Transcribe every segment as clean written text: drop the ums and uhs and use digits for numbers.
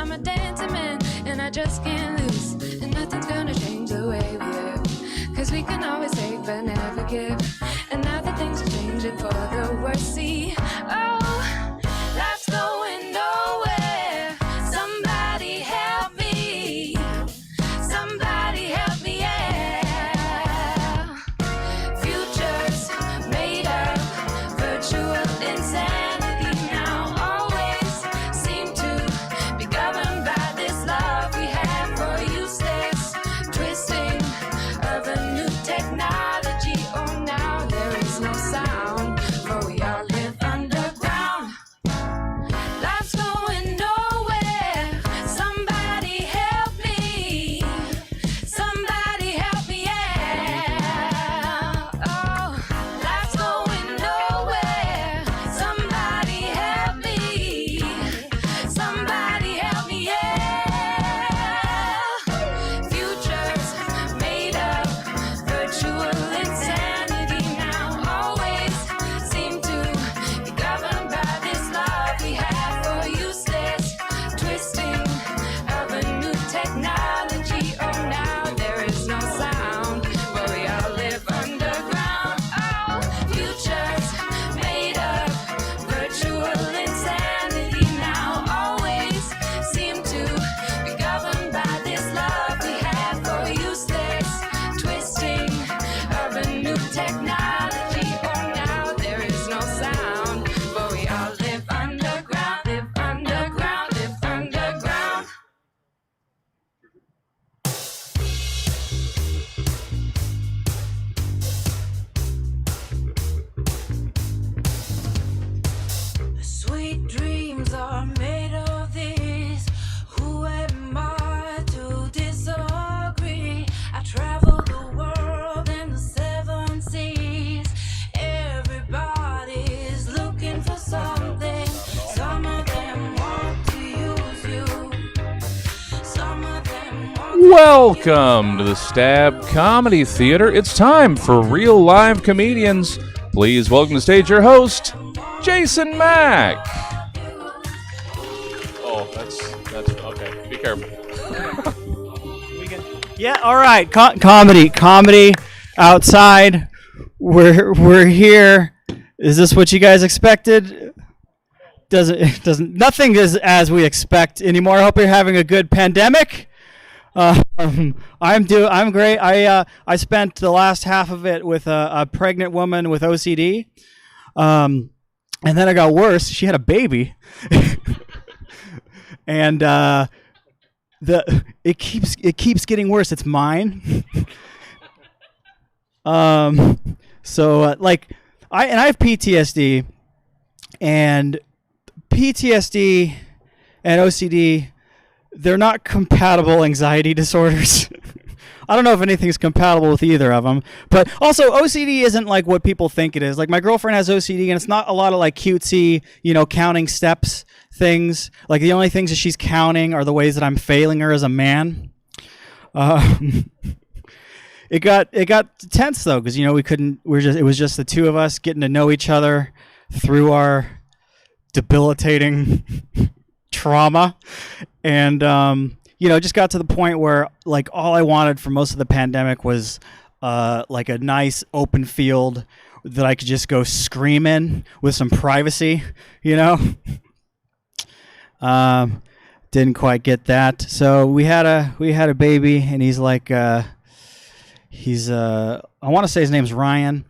I'm a dancing man, and I just can't lose. And nothing's gonna change the way we live. Cause we can always take but never give. And now that things are changing for the worse, see, oh, life's going nowhere. Somebody help me. Somebody help me, yeah. Futures made of virtual insanity now always seem to be governed by this love we have for useless twisting of a new technology. Oh, now there is no sound, for we all live underground. Life's going nowhere. Somebody help me. Somebody help me, yeah. Oh, life's going nowhere. Somebody help me. Somebody help me, yeah. Futures made of virtual insanity now always seem to be governed by this love we have for useless twisting of a new technology. Oh, now there is no sound, but we all live underground. Oh, futures made of virtual insanity now always seem to be governed by this love we have for useless twisting of a new technology. Oh, now there is no sound, but we all live underground, live underground, live underground. Sweet dreams are made of this. Who am I to disagree? I travel the world and the seven seas. Everybody's looking for something. Some of them want to use you. Some of them want Welcome to the Stab Comedy Theater. It's time for real live comedians. Please welcome to stage your host, Jason Mack. Oh, that's okay. Be careful. Yeah, all right. Comedy outside. We're here. Is this what you guys expected? Nothing is as we expect anymore. I hope you're having a good pandemic. I'm great. I spent the last half of it with a pregnant woman with OCD. And then it got worse. She had a baby. And it keeps getting worse. It's mine. I have PTSD, and PTSD and OCD, they're not compatible anxiety disorders. I don't know if anything's compatible with either of them. But also, OCD isn't like what people think it is. Like, my girlfriend has OCD, and it's not a lot of like cutesy, counting steps things. Like, the only things that she's counting are the ways that I'm failing her as a man. It got tense though, because it was just the two of us getting to know each other through our debilitating trauma, and just got to the point where like all I wanted for most of the pandemic was like a nice open field that I could just go scream in with some privacy, Didn't quite get that. So we had a baby, and he's like I want to say his name's Ryan.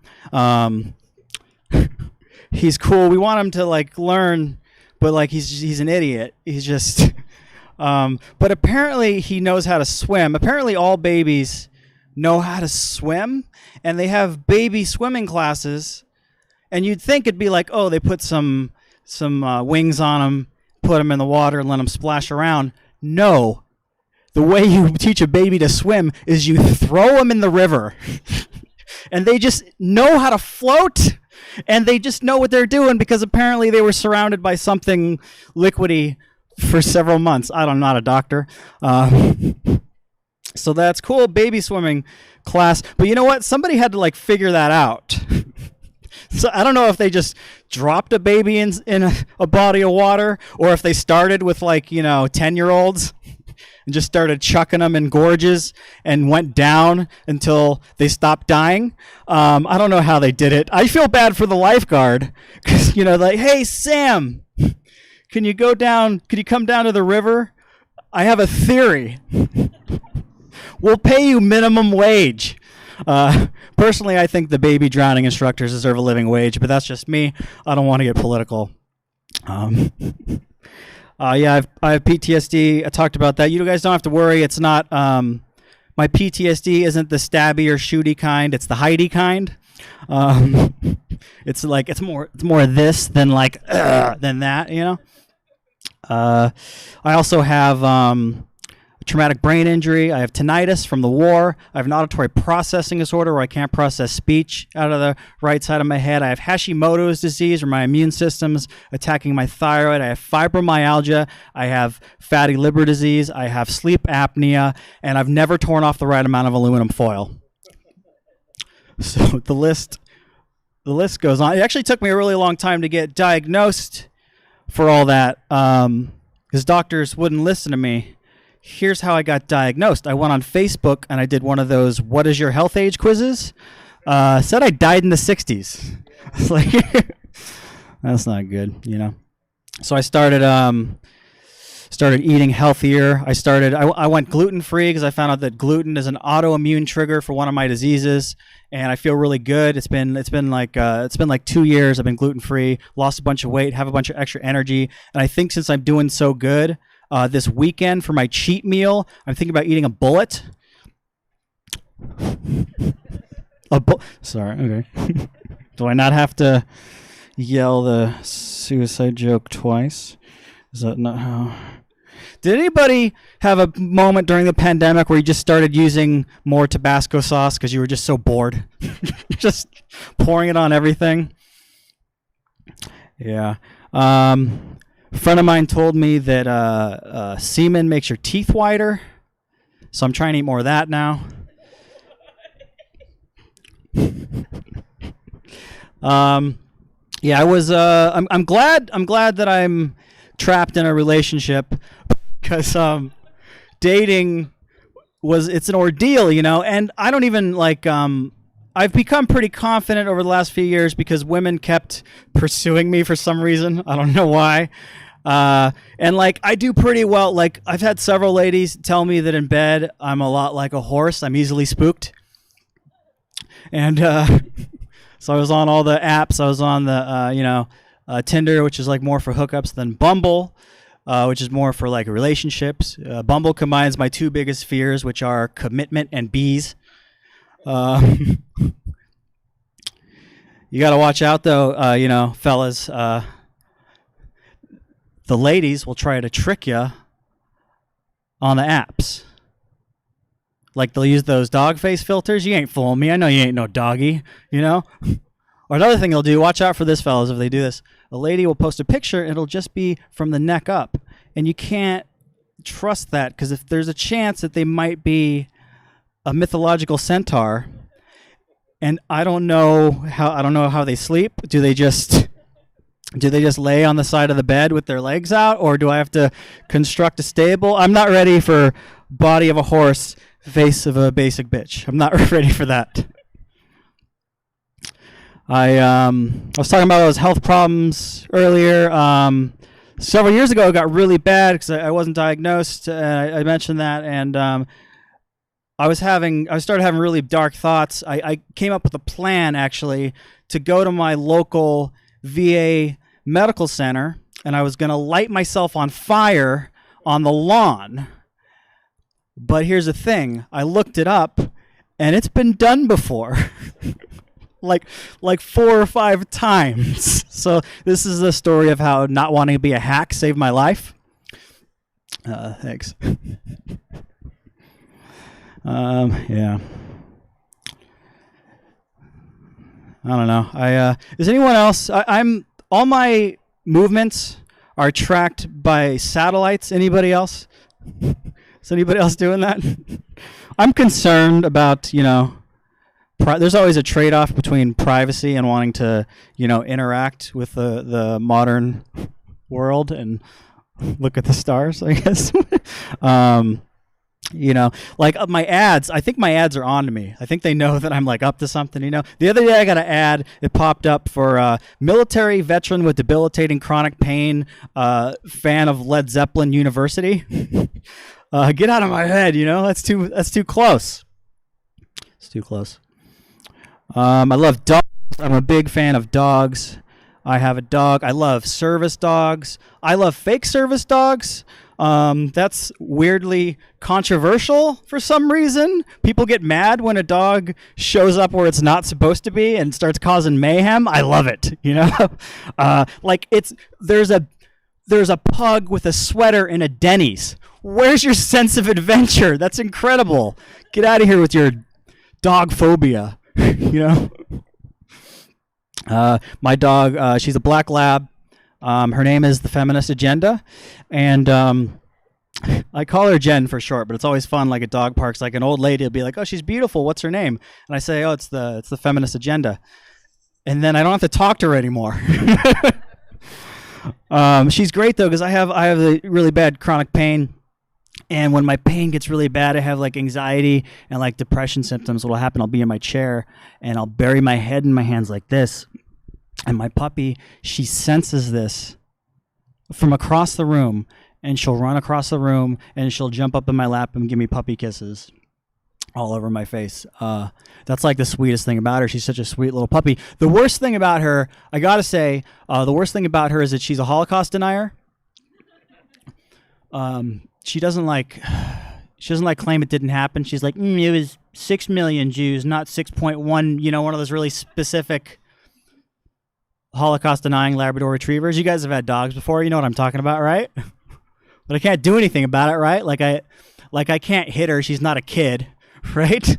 He's cool. We want him to like learn, but like he's an idiot. He's just but apparently he knows how to swim. Apparently all babies know how to swim, and they have baby swimming classes. And you'd think it'd be like, oh, they put some wings on him, put him in the water, and let him splash around. No. The way you teach a baby to swim is you throw them in the river. And they just know how to float, and they just know what they're doing because apparently they were surrounded by something liquidy for several months. I'm not a doctor. So that's cool, baby swimming class. But you know what? Somebody had to like figure that out. So I don't know if they just dropped a baby in a body of water, or if they started with 10-year-olds and just started chucking them in gorges and went down until they stopped dying. I don't know how they did it. I feel bad for the lifeguard because, hey, Sam, can you go down? Could you come down to the river? I have a theory. We'll pay you minimum wage. Personally, I think the baby drowning instructors deserve a living wage, but that's just me. I don't want to get political. I have PTSD. I talked about that. You guys don't have to worry. It's not my PTSD isn't the stabby or shooty kind. It's the Heidi kind. It's more this than than that. I also have traumatic brain injury. I have tinnitus from the war. I have an auditory processing disorder where I can't process speech out of the right side of my head. I have Hashimoto's disease, where my immune system's attacking my thyroid. I have fibromyalgia. I have fatty liver disease. I have sleep apnea, and I've never torn off the right amount of aluminum foil. So the list goes on. It actually took me a really long time to get diagnosed for all that, because doctors wouldn't listen to me. Here's how I got diagnosed. I went on Facebook and I did one of those "What is your health age?" quizzes. Said I died in the 60s. It's like, that's not good, So I started eating healthier. I went gluten free because I found out that gluten is an autoimmune trigger for one of my diseases, and I feel really good. It's been like 2 years. I've been gluten free, lost a bunch of weight, have a bunch of extra energy, and I think since I'm doing so good. This weekend for my cheat meal, I'm thinking about eating a bullet. Sorry, okay. Do I not have to yell the suicide joke twice? Is that not how? Did anybody have a moment during the pandemic where you just started using more Tabasco sauce because you were just so bored? Just pouring it on everything? Yeah. A friend of mine told me that semen makes your teeth whiter, so I'm trying to eat more of that now. Yeah, I was. I'm glad that I'm trapped in a relationship because dating it's an ordeal, and I don't even like. I've become pretty confident over the last few years because women kept pursuing me for some reason. I don't know why. And I do pretty well. I've had several ladies tell me that in bed I'm a lot like a horse. I'm easily spooked. And so I was on all the apps. I was on the Tinder, which is more for hookups, than Bumble, which is more for relationships. Bumble combines my two biggest fears, which are commitment and bees. You got to watch out though, fellas. The ladies will try to trick you on the apps. They'll use those dog face filters. You ain't fooling me. I know you ain't no doggy, Or another thing they'll do, watch out for this, fellas, if they do this. A lady will post a picture, and it'll just be from the neck up. And you can't trust that, because if there's a chance that they might be a mythological centaur, and I don't know how they sleep. Do they just lay on the side of the bed with their legs out, or do I have to construct a stable? I'm not ready for body of a horse, face of a basic bitch. I'm not ready for that. I was talking about those health problems earlier. Several years ago, it got really bad because I wasn't diagnosed. I mentioned that, and I started having really dark thoughts. I came up with a plan, actually, to go to my local VA medical center, and I was going to light myself on fire on the lawn. But here's the thing. I looked it up, and it's been done before. like 4 or 5 times. So this is the story of how not wanting to be a hack saved my life. Thanks. Yeah. I don't know. Is anyone else? I'm all my movements are tracked by satellites. Anybody else? Is anybody else doing that? I'm concerned about there's always a trade-off between privacy and wanting to, interact with the modern world and look at the stars, I guess. Like my ads, I think my ads are on to me. I think they know that I'm like up to something, The other day I got an ad, it popped up for military veteran with debilitating chronic pain, fan of Led Zeppelin University. Get out of my head, that's too close. It's too close. I love dogs. I'm a big fan of dogs. I have a dog. I love service dogs. I love fake service dogs. That's weirdly controversial for some reason. People get mad when a dog shows up where it's not supposed to be and starts causing mayhem. I love it, there's a pug with a sweater in a Denny's. Where's your sense of adventure? That's incredible. Get out of here with your dog phobia, my dog, she's a black lab. Her name is the Feminist Agenda, and I call her Jen for short, but it's always fun, like at dog parks, like an old lady will be like, oh, she's beautiful, what's her name? And I say, oh, it's the Feminist Agenda. And then I don't have to talk to her anymore. She's great though, because I have a really bad chronic pain. And when my pain gets really bad, I have like anxiety and like depression symptoms. What'll happen, I'll be in my chair and I'll bury my head in my hands like this. And my puppy, she senses this from across the room, and she'll run across the room and she'll jump up in my lap and give me puppy kisses all over my face. That's like the sweetest thing about her. She's such a sweet little puppy. The worst thing about her, I gotta say, the worst thing about her is that she's a Holocaust denier. She doesn't like claim it didn't happen. She's like, it was 6 million Jews, not 6.1, one of those really specific Holocaust denying Labrador retrievers. You guys have had dogs before, you know what I'm talking about, right? But I can't do anything about it, right? Like I can't hit her. She's not a kid, right?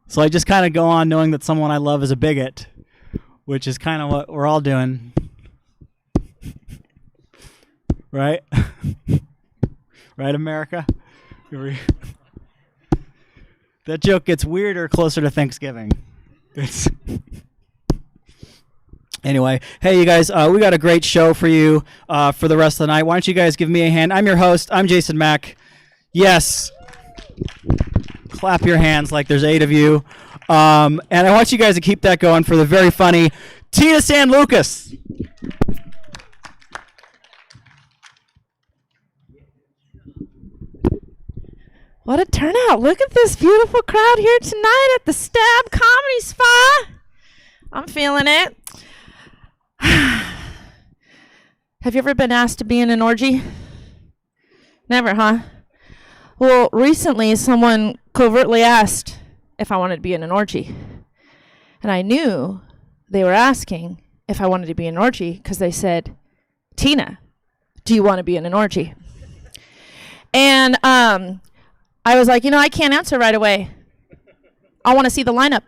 So I just kind of go on knowing that someone I love is a bigot, which is kind of what we're all doing. Right? Right, America? That joke gets weirder closer to Thanksgiving. Anyway, hey, you guys, we got a great show for you for the rest of the night. Why don't you guys give me a hand? I'm your host. I'm Jason Mack. Yes. Clap your hands like there's 8 of you. And I want you guys to keep that going for the very funny Tina San Lucas. What a turnout. Look at this beautiful crowd here tonight at the Stab Comedy Spa. I'm feeling it. Have you ever been asked to be in an orgy? Never, huh? Well, recently someone covertly asked if I wanted to be in an orgy. And I knew they were asking if I wanted to be in an orgy because they said, Tina, do you want to be in an orgy? And I was like, I can't answer right away. I want to see the lineup.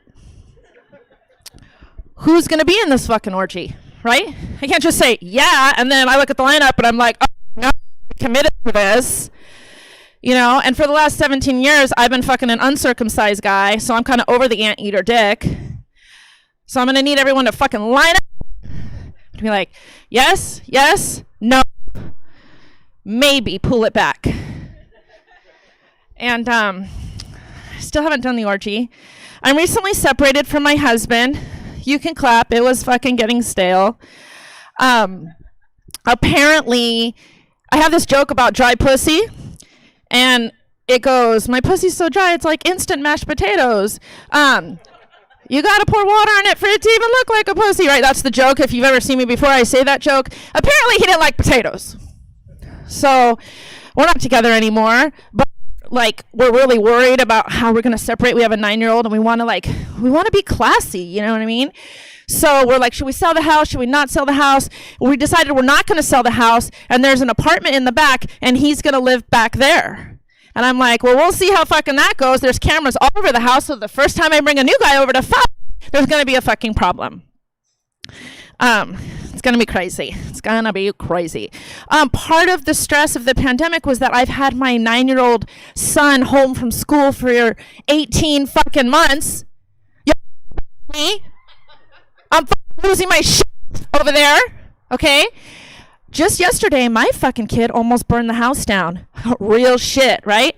Who's going to be in this fucking orgy, right? I can't just say, yeah, and then I look at the lineup and I'm like, oh, no, I'm committed to this. And for the last 17 years, I've been fucking an uncircumcised guy, so I'm kind of over the anteater dick. So I'm going to need everyone to fucking line up. To be like, yes, no, maybe, pull it back. And I still haven't done the orgy. I'm recently separated from my husband. You can clap. It was fucking getting stale. Apparently, I have this joke about dry pussy. And it goes, my pussy's so dry, it's like instant mashed potatoes. You gotta pour water on it for it to even look like a pussy, right? That's the joke. If you've ever seen me before, I say that joke. Apparently, he didn't like potatoes. So, we're not together anymore. But we're really worried about how we're gonna separate. We have a 9-year-old and we wanna be classy, you know what I mean? So we're like, should we sell the house? Should we not sell the house? We decided we're not gonna sell the house, and there's an apartment in the back and he's gonna live back there. And I'm like, well, we'll see how fucking that goes. There's cameras all over the house, so the first time I bring a new guy over to fuck, there's gonna be a fucking problem. It's gonna be crazy. It's gonna be crazy. Part of the stress of the pandemic was that I've had my 9-year-old son home from school for 18 fucking months. You me? I'm losing my shit over there. Okay? Just yesterday, my fucking kid almost burned the house down. Real shit, right?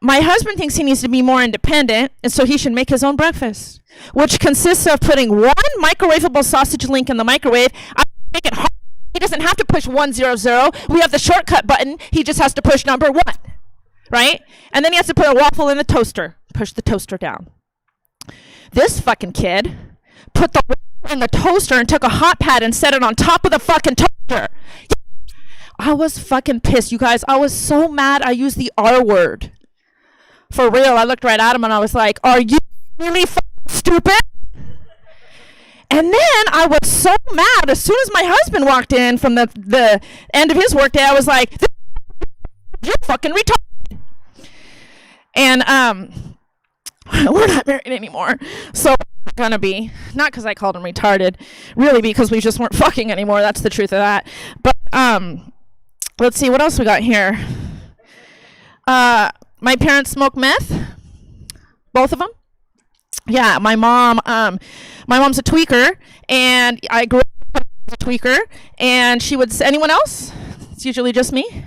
My husband thinks he needs to be more independent, and so he should make his own breakfast, which consists of putting one microwavable sausage link in the microwave. I make it hard. He doesn't have to push 100. We have the shortcut button. He just has to push number 1, right? And then he has to put a waffle in the toaster. Push the toaster down. This fucking kid put the waffle in the toaster and took a hot pad and set it on top of the fucking toaster. I was fucking pissed, you guys. I was so mad I used the R word. For real, I looked right at him and I was like, are you really fucking stupid? And then I was so mad as soon as my husband walked in from the end of his workday, I was like, you're fucking retarded. And we're not married anymore. So we're gonna be, not because I called him retarded, really because we just weren't fucking anymore. That's the truth of that. But let's see, what else we got here? My parents smoke meth, both of them. Yeah, my mom's a tweaker, and I grew up as a tweaker, and she would say, anyone else? It's usually just me.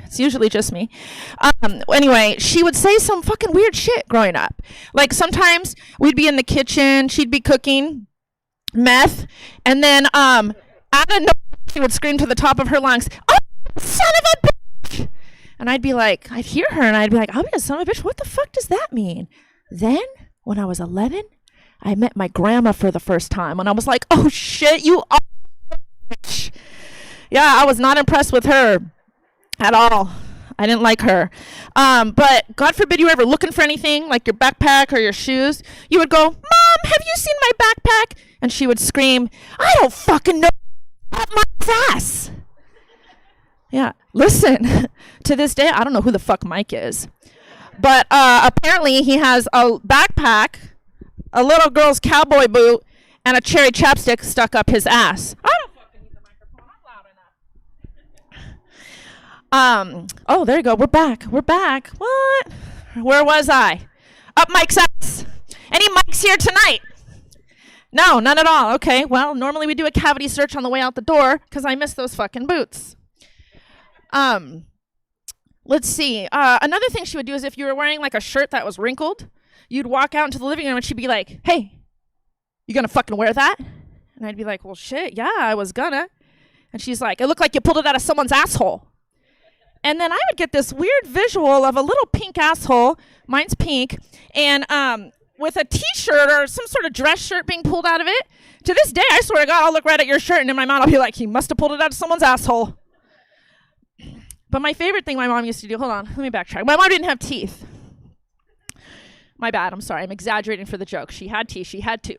Anyway, she would say some fucking weird shit growing up. Like sometimes we'd be in the kitchen, she'd be cooking meth, and then out of nowhere she would scream to the top of her lungs, "Oh, son of a bitch!" And I'd hear her and I'd be like, "I'm a son of a bitch. What the fuck does that mean?" Then, when I was 11, I met my grandma for the first time and I was like, "Oh shit, you are a bitch." Yeah, I was not impressed with her at all. I didn't like her. But God forbid you were ever looking for anything, like your backpack or your shoes. You would go, "Mom, have you seen my backpack?" And she would scream, "I don't fucking know about my ass." Yeah, listen, to this day, I don't know who the fuck Mike is. But apparently he has a backpack, a little girl's cowboy boot, and a cherry chapstick stuck up his ass. I don't fucking need the microphone. I'm loud enough. Oh, there you go. We're back. What? Where was I? Up Mike's ass. Any mics here tonight? No, none at all. Okay, well, normally we do a cavity search on the way out the door because I miss those fucking boots. Let's see. Another thing she would do is if you were wearing like a shirt that was wrinkled, you'd walk out into the living room and she'd be like, "Hey, you gonna fucking wear that?" And I'd be like, "Well, shit, yeah, I was gonna." And she's like, "It looked like you pulled it out of someone's asshole." And then I would get this weird visual of a little pink asshole, mine's pink, and with a t-shirt or some sort of dress shirt being pulled out of it. To this day, I swear to God, I'll look right at your shirt and in my mind I'll be like, "He must have pulled it out of someone's asshole." But my favorite thing my mom used to do, hold on, let me backtrack. My mom didn't have teeth. My bad, I'm sorry, I'm exaggerating for the joke. She had teeth, she had 2.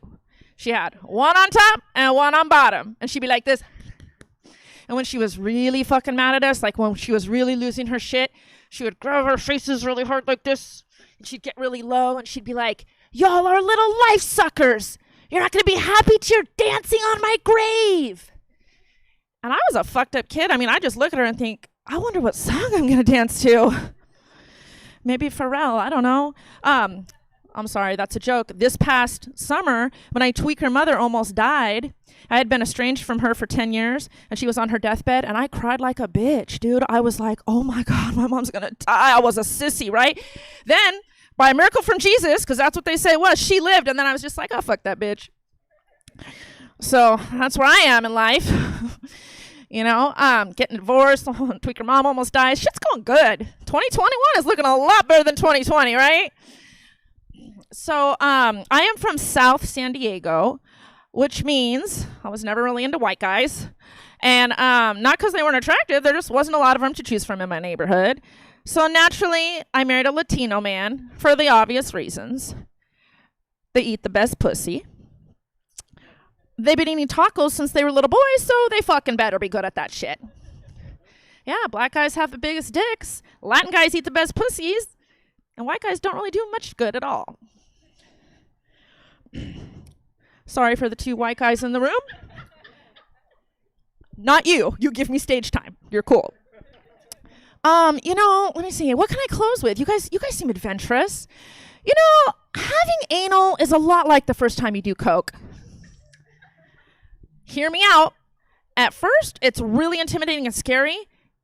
She had one on top and one on bottom. And she'd be like this. And when she was really fucking mad at us, like when she was really losing her shit, she would grab her faces really hard like this. And she'd get really low and she'd be like, "Y'all are little life suckers. You're not gonna be happy till you're dancing on my grave." And I was a fucked up kid. I mean, I just look at her and think, I wonder what song I'm going to dance to. Maybe Pharrell, I don't know. I'm sorry, that's a joke. This past summer, when I tweak her mother almost died, I had been estranged from her for 10 years, and she was on her deathbed, and I cried like a bitch, dude. I was like, oh my God, my mom's going to die. I was a sissy, right? Then, by a miracle from Jesus, because that's what they say it was, she lived, and then I was just like, oh, fuck that bitch. So that's where I am in life. You know, getting divorced, tweaker mom almost dies. Shit's going good. 2021 is looking a lot better than 2020, right? So I am from South San Diego, which means I was never really into white guys. And not because they weren't attractive, there just wasn't a lot of them to choose from in my neighborhood. So naturally, I married a Latino man for the obvious reasons. They eat the best pussy. They've been eating tacos since they were little boys, so they fucking better be good at that shit. Yeah, black guys have the biggest dicks, Latin guys eat the best pussies, and white guys don't really do much good at all. Sorry for the 2 white guys in the room. Not you. You give me stage time. You're cool. Let me see. What can I close with? You guys seem adventurous. Having anal is a lot like the first time you do coke. Hear me out. At first, it's really intimidating and scary,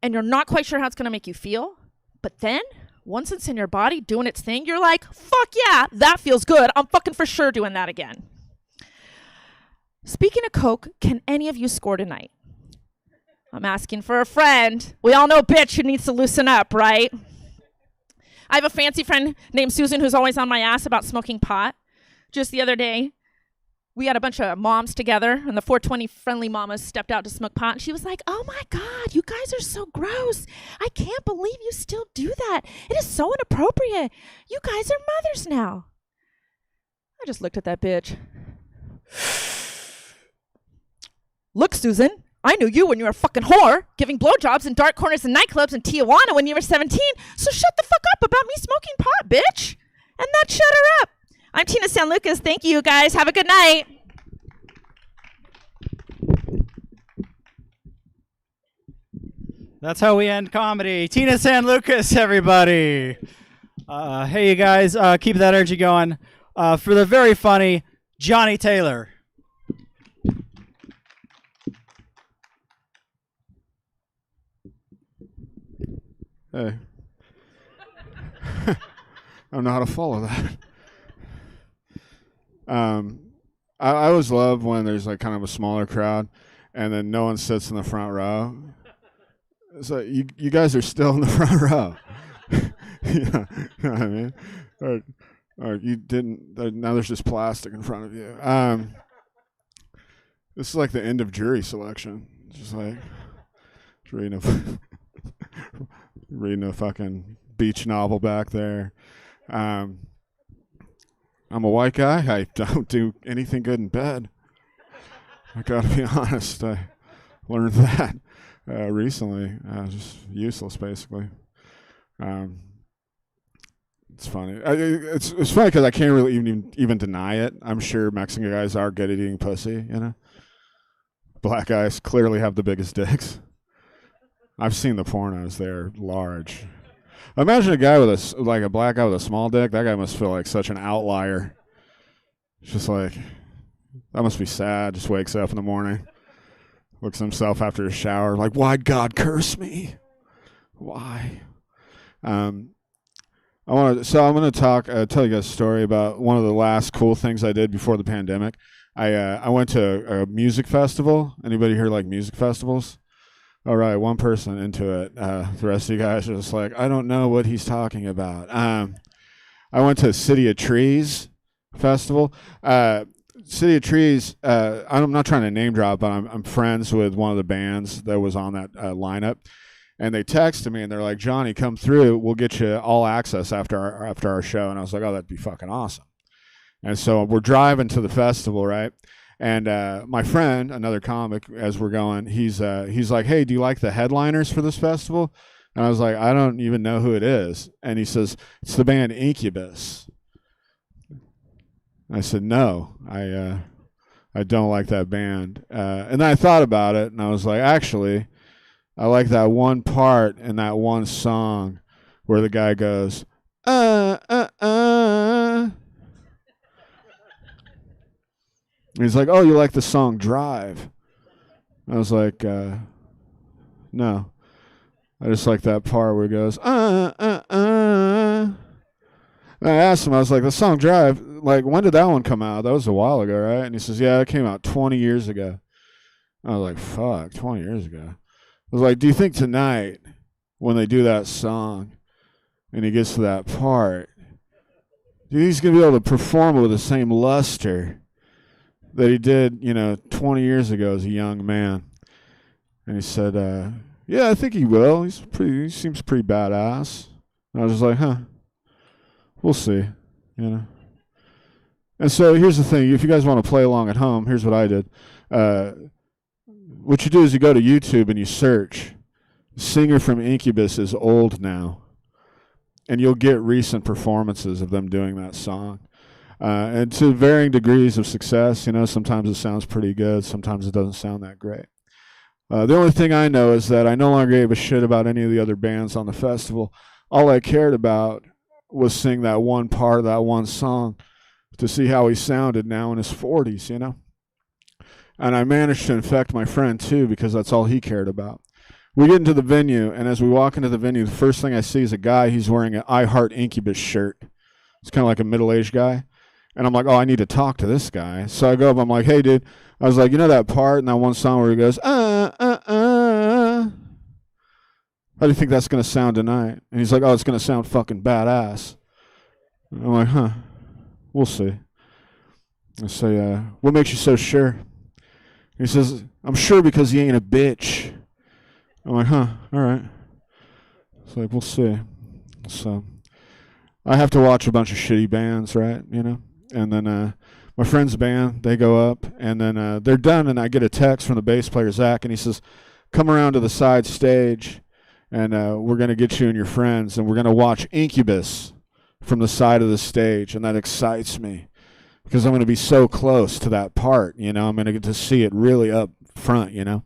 and you're not quite sure how it's going to make you feel. But then, once it's in your body doing its thing, you're like, fuck yeah, that feels good. I'm fucking for sure doing that again. Speaking of coke, can any of you score tonight? I'm asking for a friend. We all know a bitch who needs to loosen up, right? I have a fancy friend named Susan who's always on my ass about smoking pot. Just the other day, we had a bunch of moms together, and the 420 friendly mamas stepped out to smoke pot, and she was like, oh my God, you guys are so gross. I can't believe you still do that. It is so inappropriate. You guys are mothers now. I just looked at that bitch. Look, Susan, I knew you when you were a fucking whore, giving blowjobs in dark corners and nightclubs in Tijuana when you were 17, so shut the fuck up about me smoking pot, bitch. And that shut her up. I'm Tina San Lucas. Thank you, guys. Have a good night. That's how we end comedy. Tina San Lucas, everybody. Hey, you guys, keep that energy going. For the very funny Johnny Taylor. Hey. I don't know how to follow that. I always love when there's like kind of a smaller crowd and then no one sits in the front row. It's like, you guys are still in the front row. You know what I mean? Or you didn't, now there's just plastic in front of you. This is like the end of jury selection. Just like reading a fucking beach novel back there. I'm a white guy. I don't do anything good in bed. I gotta be honest. I learned that recently. Just useless, basically. It's funny. It's funny because I can't really even deny it. I'm sure Mexican guys are good at eating pussy. Black guys clearly have the biggest dicks. I've seen the pornos; they're large. Imagine a guy with a black guy with a small dick. That guy must feel like such an outlier. It's just like, that must be sad. Just wakes up in the morning, looks at himself after a shower, like, why'd God curse me? Why? I'm going to tell you guys a story about one of the last cool things I did before the pandemic. I went to a music festival. Anybody here like music festivals? All right, one person into it. The rest of you guys are just like, I don't know what he's talking about. I went to City of Trees Festival. City of Trees, I'm not trying to name drop, but I'm friends with one of the bands that was on that lineup. And they texted me, and they're like, Johnny, come through. We'll get you all access after our show. And I was like, oh, that'd be fucking awesome. And so we're driving to the festival, right? And my friend, another comic, as we're going, he's like, hey, do you like the headliners for this festival? And I was like, I don't even know who it is. And he says, it's the band Incubus. I said, no, I don't like that band. And then I thought about it, and I was like, actually, I like that one part in that one song where the guy goes, He's like, oh, you like the song Drive? I was like, no. I just like that part where he goes, And I asked him, I was like, the song Drive, like, when did that one come out? That was a while ago, right? And he says, yeah, it came out 20 years ago. I was like, fuck, 20 years ago. I was like, do you think tonight, when they do that song, and he gets to that part, do you think he's going to be able to perform it with the same luster that he did, 20 years ago as a young man? And he said, yeah, I think he will. He seems pretty badass. And I was just like, huh, we'll see, And so here's the thing. If you guys want to play along at home, here's what I did. What you do is you go to YouTube and you search, singer from Incubus is old now. And you'll get recent performances of them doing that song. And to varying degrees of success, sometimes it sounds pretty good, sometimes it doesn't sound that great. The only thing I know is that I no longer gave a shit about any of the other bands on the festival. All I cared about was sing that one part of that one song to see how he sounded now in his 40s, you know? And I managed to infect my friend too, because that's all he cared about. We get into the venue, and as we walk into the venue, the first thing I see is a guy. He's wearing an I Heart Incubus shirt. It's kind of like a middle-aged guy. And I'm like, oh, I need to talk to this guy. So I go up, I'm like, hey, dude. I was like, you know that part in that one song where he goes, How do you think that's going to sound tonight? And he's like, oh, it's going to sound fucking badass. And I'm like, huh, we'll see. I say, what makes you so sure? He says, I'm sure because he ain't a bitch. I'm like, huh, all right. It's like, we'll see. So I have to watch a bunch of shitty bands, right, you know? And then my friend's band, they go up, and then they're done, and I get a text from the bass player, Zach, and he says, come around to the side stage, and we're going to get you and your friends, and we're going to watch Incubus from the side of the stage, and that excites me because I'm going to be so close to that part, you know? I'm going to get to see it really up front, you know?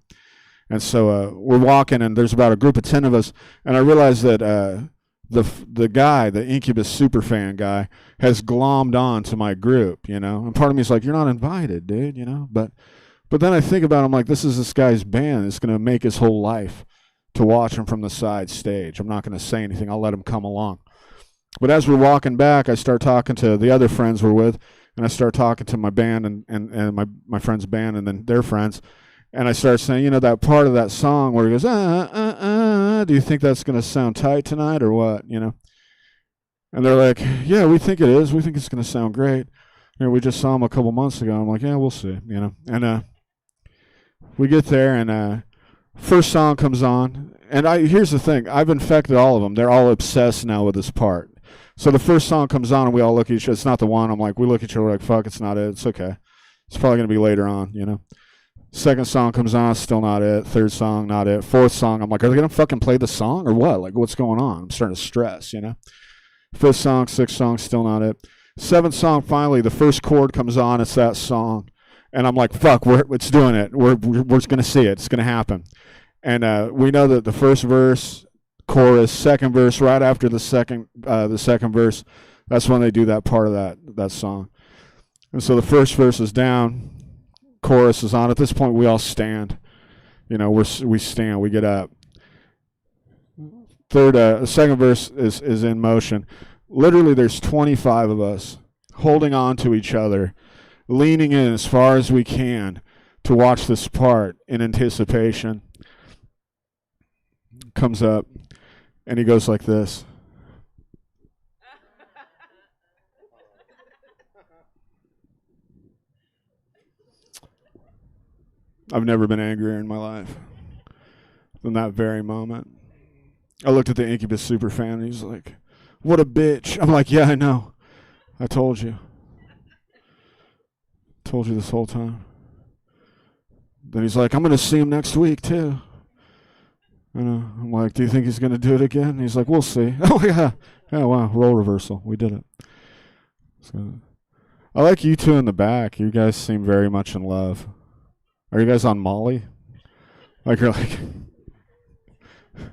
And so we're walking, and there's about a group of 10 of us, and I realize that the guy, the Incubus superfan guy, has glommed on to my group, you know? And part of me is like, you're not invited, dude, you know? But then I think about it, I'm like, this is this guy's band. It's going to make his whole life to watch him from the side stage. I'm not going to say anything. I'll let him come along. But as we're walking back, I start talking to the other friends we're with, and I start talking to my band and my friend's band and then their friends. And I start saying, you know, that part of that song where he goes, do you think that's going to sound tight tonight or what, you know? And they're like, yeah, we think it is. We think it's going to sound great. You know, we just saw him a couple months ago. I'm like, yeah, we'll see, you know? And we get there, and first song comes on. And here's the thing. I've infected all of them. They're all obsessed now with this part. So the first song comes on, and we all look at each other. It's not the one. I'm like, we look at each other like, fuck, it's not it. It's okay. It's probably going to be later on, you know? Second song comes on, still not it. Third song, not it. Fourth song, I'm like, are they going to fucking play the song or what? Like, what's going on? I'm starting to stress, you know? Fifth song, sixth song, still not it. Seventh song, finally, the first chord comes on. It's that song. And I'm like, fuck, it's doing it. We're going to see it. It's going to happen. And we know that the first verse, chorus, second verse, right after the second verse, that's when they do that part of that song. And so the first verse is down. Chorus is on. At this point, we all stand. You know, we stand. We get up. Second verse is in motion. Literally, there's 25 of us holding on to each other, leaning in as far as we can to watch this part in anticipation. Comes up, and he goes like this. I've never been angrier in my life than that very moment. I looked at the Incubus superfan, and he's like, what a bitch. I'm like, yeah, I know. I told you. Told you this whole time. Then he's like, I'm going to see him next week, too. I'm like, do you think he's going to do it again? And he's like, we'll see. Oh, yeah. Yeah, wow, role reversal. We did it. So, I like you two in the back. You guys seem very much in love. Are you guys on Molly? Like, you're like,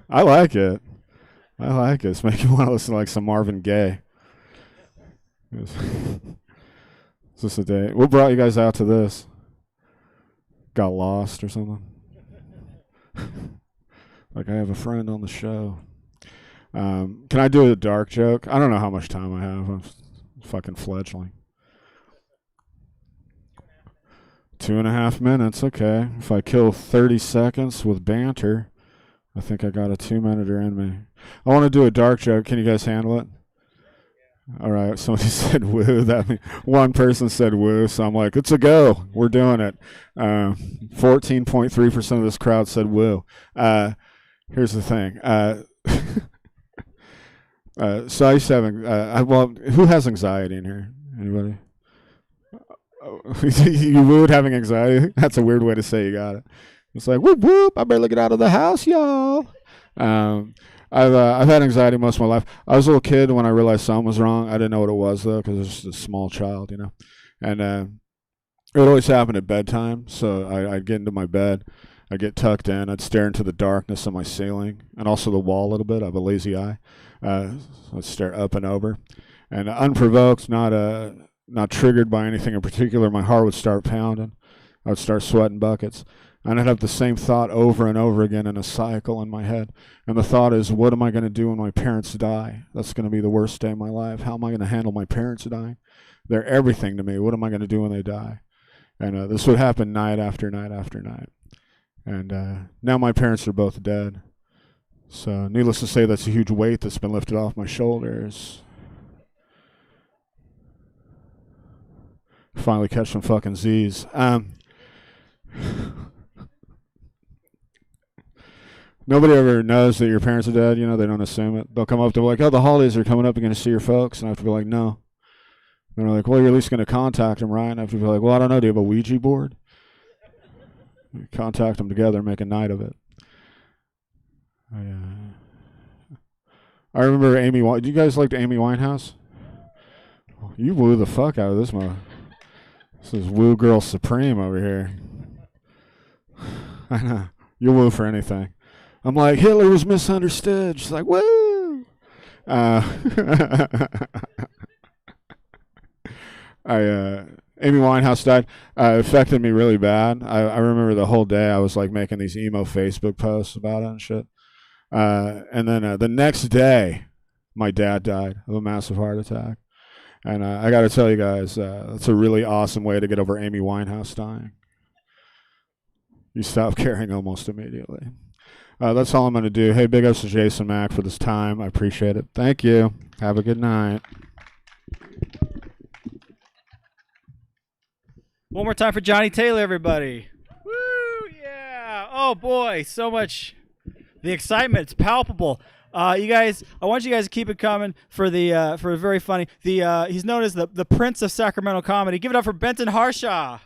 I like it. I like it. It's making me want to listen to like some Marvin Gaye. Is this a day? What brought you guys out to this? Got lost or something? Like, I have a friend on the show. Can I do a dark joke? I don't know how much time I have. I'm fucking fledgling. 2.5 minutes, okay. If I kill 30 seconds with banter, I think I got a 2-minuter in me. I want to do a dark joke. Can you guys handle it? All right. Somebody said woo. One person said woo, so I'm like, it's a go. We're doing it. 14.3% of this crowd said woo. Here's the thing. So I used to have, who has anxiety in here? Anybody? You wooed having anxiety? That's a weird way to say you got it. It's like, whoop, whoop, I barely get out of the house, y'all. I've had anxiety most of my life. I was a little kid when I realized something was wrong. I didn't know what it was, though, because I was just a small child, you know. And it would always happen at bedtime, so I'd get into my bed. I'd get tucked in. I'd stare into the darkness of my ceiling and also the wall a little bit. I have a lazy eye. So I'd stare up and over. And unprovoked, not triggered by anything in particular, my heart would start pounding. I would start sweating buckets. And I'd have the same thought over and over again in a cycle in my head. And the thought is, what am I going to do when my parents die? That's going to be the worst day of my life. How am I going to handle my parents dying? They're everything to me. What am I going to do when they die? And this would happen night after night after night. And now my parents are both dead. So needless to say, that's a huge weight that's been lifted off my shoulders. Finally catch some fucking Z's. Nobody ever knows that your parents are dead. You know, they don't assume it. They'll come up to like, oh, the holidays are coming up. You're going to see your folks. And I have to be like, no. And they're like, well, you're at least going to contact them, right? And I have to be like, well, I don't know. Do you have a Ouija board? Contact them together, make a night of it. I remember Amy. Do you guys like Amy Winehouse? You woo the fuck out of this mother. This is woo girl supreme over here. I know. You'll woo for anything. I'm like, Hitler was misunderstood. She's like, woo! Amy Winehouse died. It affected me really bad. I remember the whole day I was like making these emo Facebook posts about it and shit. And then the next day, my dad died of a massive heart attack. And I got to tell you guys, that's a really awesome way to get over Amy Winehouse dying. You stop caring almost immediately. That's all I'm going to do. Hey, big ups to Jason Mack for this time. I appreciate it. Thank you. Have a good night. One more time for Johnny Taylor, everybody. Woo, yeah. Oh, boy, so much. The excitement, it's palpable. You guys, I want you guys to keep it coming for very funny. He's known as the Prince of Sacramento comedy. Give it up for Benton Harshaw.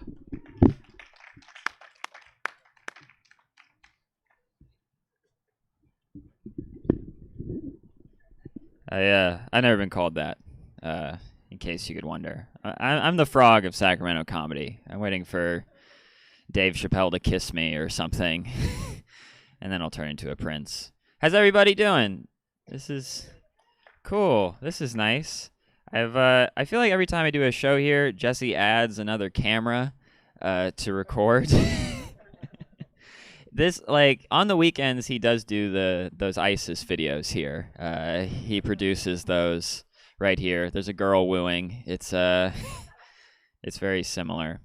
I've never been called that. In case you could wonder, I'm the frog of Sacramento comedy. I'm waiting for Dave Chappelle to kiss me or something, and then I'll turn into a prince. How's everybody doing? This is cool. This is nice. I feel like every time I do a show here, Jesse adds another camera to record. This, like, on the weekends, he does do those ISIS videos here. He produces those right here. There's a girl wooing. It's very similar.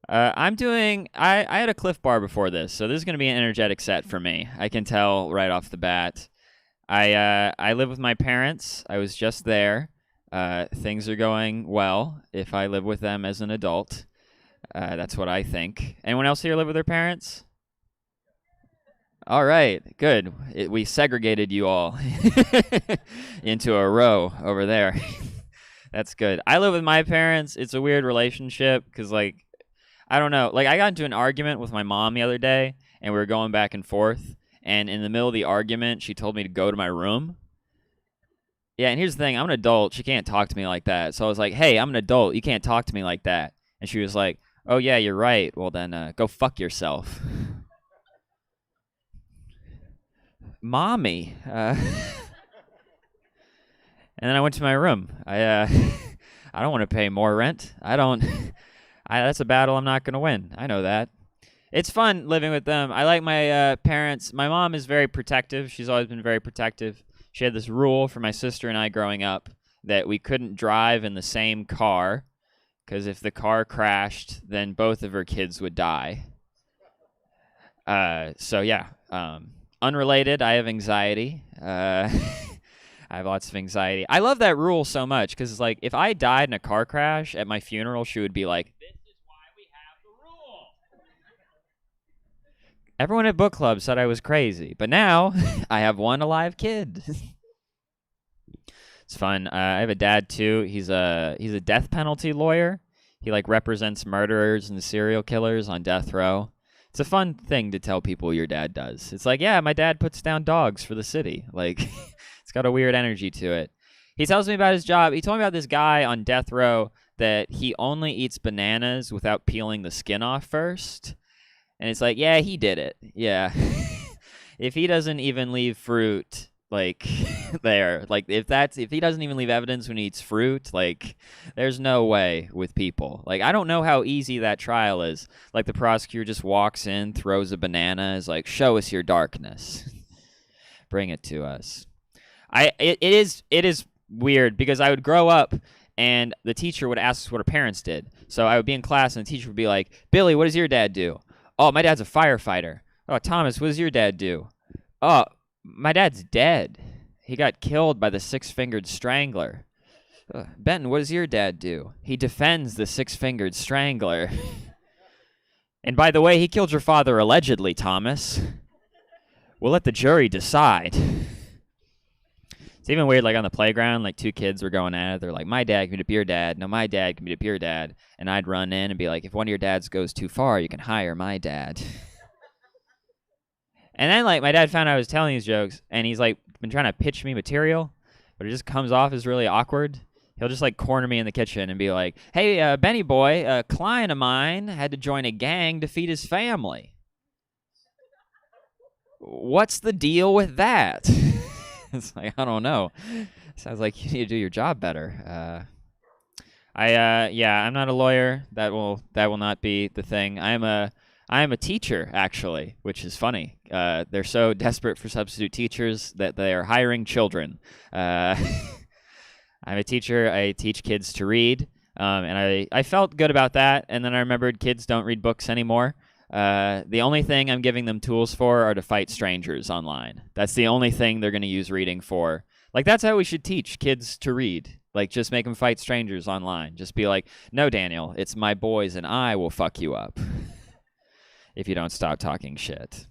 I had a Cliff Bar before this, so this is going to be an energetic set for me. I can tell right off the bat. I live with my parents. I was just there. Things are going well if I live with them as an adult. That's what I think. Anyone else here live with their parents? All right, good. We segregated you all into a row over there. That's good. I live with my parents. It's a weird relationship because, like, I don't know. Like, I got into an argument with my mom the other day, and we were going back and forth. And in the middle of the argument, she told me to go to my room. Yeah, and here's the thing. I'm an adult. She can't talk to me like that. So I was like, hey, I'm an adult. You can't talk to me like that. And she was like, oh, yeah, you're right. Well, then go fuck yourself. Mommy. And then I went to my room. I don't want to pay more rent. That's a battle I'm not going to win. I know that. It's fun living with them. I like my parents. My mom is very protective. She's always been very protective. She had this rule for my sister and I growing up that we couldn't drive in the same car because if the car crashed, then both of her kids would die. So yeah. Unrelated, I have anxiety. I have lots of anxiety. I love that rule so much because it's like if I died in a car crash at my funeral, she would be like, "This is why we have the rule." Everyone at book club said I was crazy, but now I have one alive kid. It's fun. I have a dad too. He's a death penalty lawyer. He like represents murderers and serial killers on death row. It's a fun thing to tell people your dad does. It's like, yeah, my dad puts down dogs for the city. Like, it's got a weird energy to it. He tells me about his job. He told me about this guy on death row that he only eats bananas without peeling the skin off first. And it's like, yeah, he did it. Yeah. If he doesn't even leave fruit, like, there, like, if he doesn't even leave evidence when he eats fruit, like, there's no way with people. Like, I don't know how easy that trial is. Like, the prosecutor just walks in, throws a banana, is like, show us your darkness. Bring it to us. It is weird because I would grow up and the teacher would ask us what our parents did. So I would be in class and the teacher would be like, Billy, what does your dad do? Oh, my dad's a firefighter. Oh, Thomas, what does your dad do? Oh, my dad's dead. He got killed by the six-fingered strangler. Benton, what does your dad do? He defends the six-fingered strangler. And by the way, he killed your father allegedly, Thomas. We'll let the jury decide. It's even weird, like on the playground, like two kids were going at it. They're like, my dad can beat up your dad. No, my dad can beat up your dad. And I'd run in and be like, if one of your dads goes too far, you can hire my dad. And then, like, my dad found out I was telling these jokes, and he's, like, been trying to pitch me material, but it just comes off as really awkward. He'll just, like, corner me in the kitchen and be like, hey, Benny boy, a client of mine had to join a gang to feed his family. What's the deal with that? It's like, I don't know. Sounds like you need to do your job better. I'm not a lawyer. That will not be the thing. I am a teacher, actually, which is funny. They're so desperate for substitute teachers that they are hiring children. I'm a teacher. I teach kids to read, and I felt good about that. And then I remembered kids don't read books anymore. The only thing I'm giving them tools for are to fight strangers online. That's the only thing they're going to use reading for. Like, that's how we should teach kids to read. Like, just make them fight strangers online. Just be like, no, Daniel, it's my boys and I will fuck you up if you don't stop talking shit.